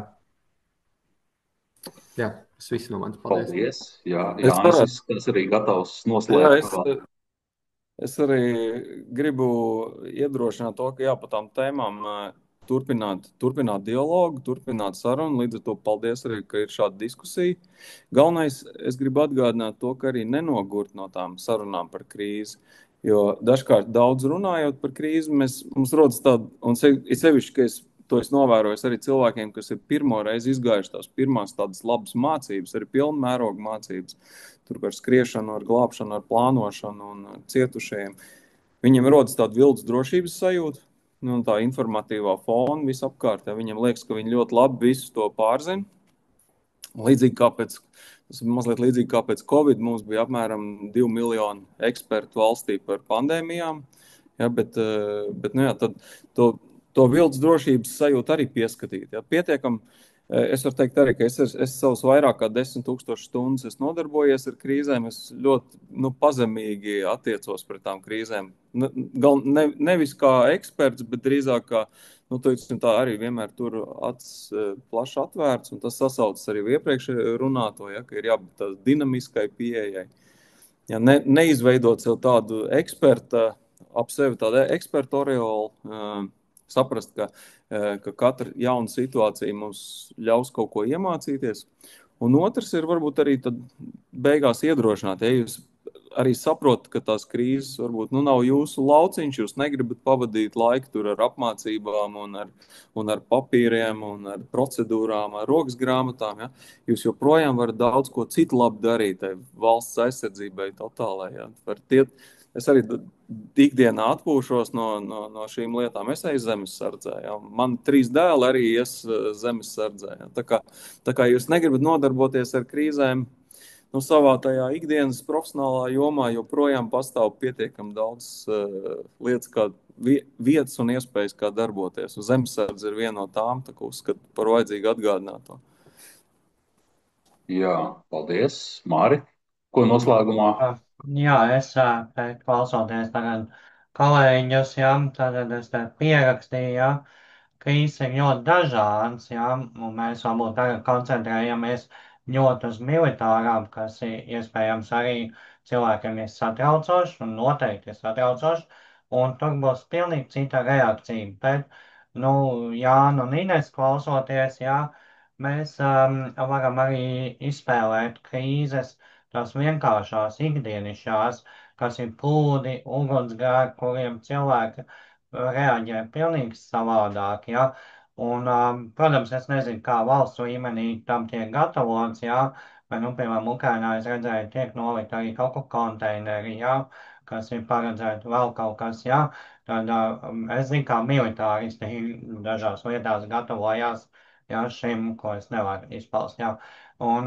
jā, tas viss no manis. Paldies. Jā, es arī gatavs noslēgt. Jā, es arī gribu iedrošināt to, ka pa tām tēmām turpināt dialogu, turpināt sarunu. Līdz ar to paldies arī, ka ir šāda diskusija. Galvenais, es gribu atgādināt to, ka arī nenogurt no tām sarunām par krīzi. Jo dažkārt daudz runājot par krīzi, mums rodas tāda, un sevišķi, ka es novēroju arī cilvēkiem, kas ir pirmo reizi izgājuši tās pirmās tādas labas mācības, arī pilna mēroga mācības, tur par skriešanu, ar glābšanu, ar plānošanu un cietušajiem. Viņiem rodas tāda viltus drošības sajūta, un tā informatīvā fona visapkārt. Viņiem liekas, ka viņi ļoti labi visu to pārzina. Tas ir mazliet līdzīgi kā pēc Covid. Mums bija apmēram 2 miljoni ekspertu valstī par pandēmijām. Ja, bet tad to viltus drošības sajūtu arī pieskatīt. Ja. Pietiekam, es varu teikt arī, ka es savus vairāk kā 10 000 stundas nodarbojies ar krīzēm. Es ļoti pazemīgi attiecos pret tām krīzēm. Nevis kā eksperts, bet drīzāk kā, tā arī vienmēr tur acis plaši atvērts, un tas sasaucas arī iepriekš runāto, ja, ka ir jābūt tādai dinamiskai pieejai. Ja, neizveidot sev tādu eksperta, ap sevi tādu ekspertu oreolu, saprast, ka katra jauna situācija mums ļaus kaut ko iemācīties. Un otrs ir varbūt arī tad beigās iedrošināt, ja jūs arī saprotat, ka tās krīzes varbūt nav jūsu lauciņš, jūs negribat pavadīt laiku tur ar apmācībām un ar papīriem un ar procedūrām, ar rokas grāmatām. Ja? Jūs joprojām varat daudz ko citu labi darīt, valsts aizsardzībai totālai. Ja? Es arī ikdienā atpūšos no šīm lietām. Es eju zemesardzē. Ja? Man 3 dēli arī ies zemesardzē. Ja? Tā kā jūs negribat nodarboties ar krīzēm, savā tajā ikdienas profesionālā jomā joprojām pastāv pietiekami daudz lietas, kā vietas un iespējas, kā darboties. Un zemesardze ir viena no tām, tā kā uzskatu par vajadzīgu atgādināt to. Jā, paldies. Māri, ko noslēgumā? Jā, es klausoties tagad kolēģus, tad es te pierakstīju, krīzes ir ļoti dažādas, un mēs varbūt tagad koncentrējamies ļoti uz militārām, kas ir iespējams arī cilvēkiem ir satraucoši un noteikti ir satraucoši, un tur būs pilnīgi cita reakcija. Bet, Jānu un Ines klausoties, mēs varam arī izspēlēt krīzes, tās vienkāršās ikdienišķās, kas ir plūdi, ugunsgrēki, kuriem cilvēki reaģē pilnīgi savādāk, Un, protams, es nezinu, kā valsts līmenī tam tiek gatavots, vai, nu, piemēram, Ukrainā es redzēju, tiek nolikt arī kaut ko konteineri, jā, kas ir paredzēti vēl kaut kas, jā. Tad es zinu, kā militāristi dažās lietās gatavojās, jā, šim, ko es nevaru izpaust, jā. Un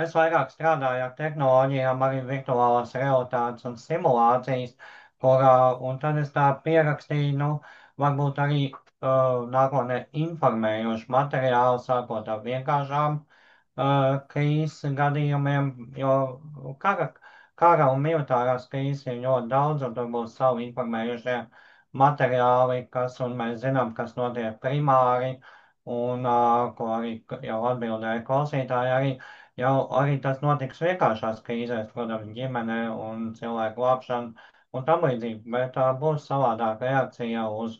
es vairāk strādāju ar tehnoloģijām, arī virtuālās realitātes un simulācijas, un tad es tā pierakstīju, nu, varbūt arī nākotnē informējošu materiālu, sākot ar vienkāršām krīzes gadījumiem, jo kara un militārās krīzes ir ļoti daudz, un tur būs savi informējušie materiāli, un mēs zinām, kas notiek primāri, un ko arī jau atbildēja klausītāji, arī tas notiks vienkāršās krīzēs, protams, ģimene un cilvēku glābšana un tam līdzīgi, bet būs savādāka reakcija uz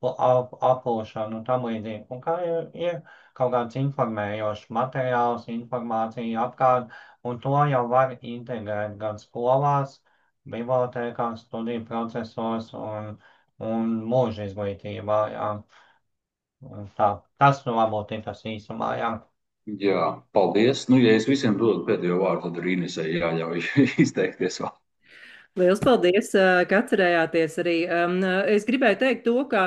aplošanu un tam līdzīgi. Un kā ir kaut kāds informējošs materiāls, informācija apkārt, un to jau var integrēt gan skolās, bibliotēkās, studiju procesos un mūža izglītībā, jā. Un tā, tas nu varbūt ir tas īsumā, jā. Jā, paldies. Nu, ja es visiem dodu pēdējo vārdu, tad arī Inesai jāļauj izteikties vēl. Liels paldies, ka atcerējāties arī. Es gribēju teikt to, ka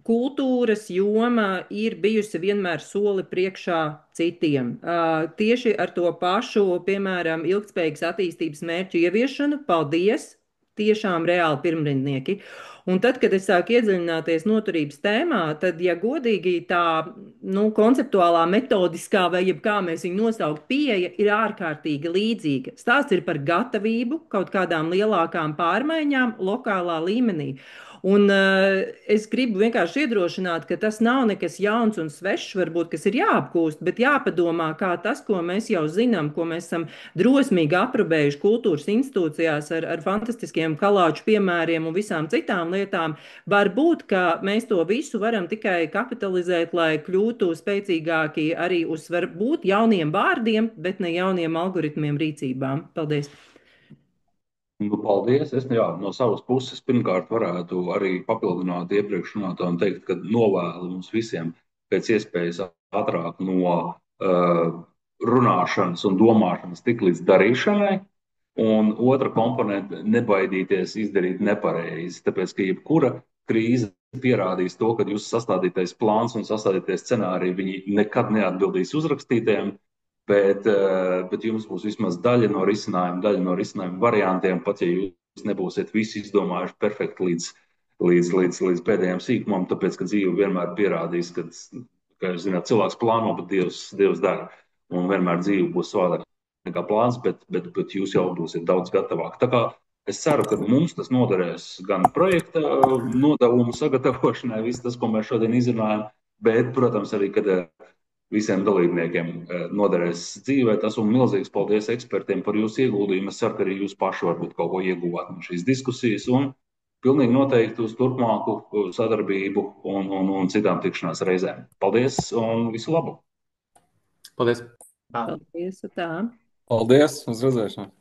kultūras joma ir bijusi vienmēr soli priekšā citiem. Tieši ar to pašu, piemēram, ilgspējīgas attīstības mērķu ieviešanu. Paldies! Tiešām reāli pirmrindnieki. Un tad, kad es sāku iedziļināties noturības tēmā, tad, ja godīgi tā, nu, konceptuālā, metodiskā vai jebkā mēs viņu nosaukt, pieeja ir ārkārtīgi līdzīga. Stāsts ir par gatavību kaut kādām lielākām pārmaiņām lokālā līmenī. Un es gribu vienkārši iedrošināt, ka tas nav nekas jauns un svešs, varbūt, kas ir jāapgūst, bet jāpadomā, kā tas, ko mēs jau zinām, ko mēs esam drosmīgi aprobējuši kultūras institūcijās ar fantastiskiem kalāču piemēriem un visām citām lietām, varbūt, ka mēs to visu varam tikai kapitalizēt, lai kļūtu spēcīgāki arī uz varbūt jauniem vārdiem, bet ne jauniem algoritmiem rīcībām. Paldies! Nu, paldies. Es no savas puses pirmkārt varētu arī papildināt iepriekš runāto un teikt, ka novēlu mums visiem pēc iespējas ātrāk no runāšanas un domāšanas tik līdz darīšanai. Un otra komponente - nebaidīties izdarīt nepareizi. Tāpēc, ka jebkura krīze pierādīs to, ka jūsu sastādītais plāns un sastādītais scenāriji viņi nekad neatbildīs uzrakstītajiem. Bet jums būs vismaz daļa no risinājuma variantiem, pat ja jūs nebūsiet visi izdomājuši perfekti līdz pēdējiem sīkumam, tāpēc, ka dzīve vienmēr pierādīs, ka jūs zināt, cilvēks plāno, bet Dievs dara. Un vienmēr dzīve būs savādāk nekā plāns, bet jūs jau būsiet daudz gatavāk. Tā kā es ceru, ka mums tas noderēs gan projekta nodevumu sagatavošanai, viss tas, ko mēs šodien izrunājam, bet, protams, arī, kad visiem dalībniekiem noderēs dzīvē. Tas un milzīgs paldies ekspertiem par jūsu ieguldījumu. Es ceru, ka arī jūs paši varbūt kaut ko ieguvāt no šīs diskusijas un pilnīgi noteikti uz turpmāku sadarbību un citām tikšanās reizēm. Paldies un visu labu! Paldies! Paldies! Tā. Paldies! Uz redzēšanu!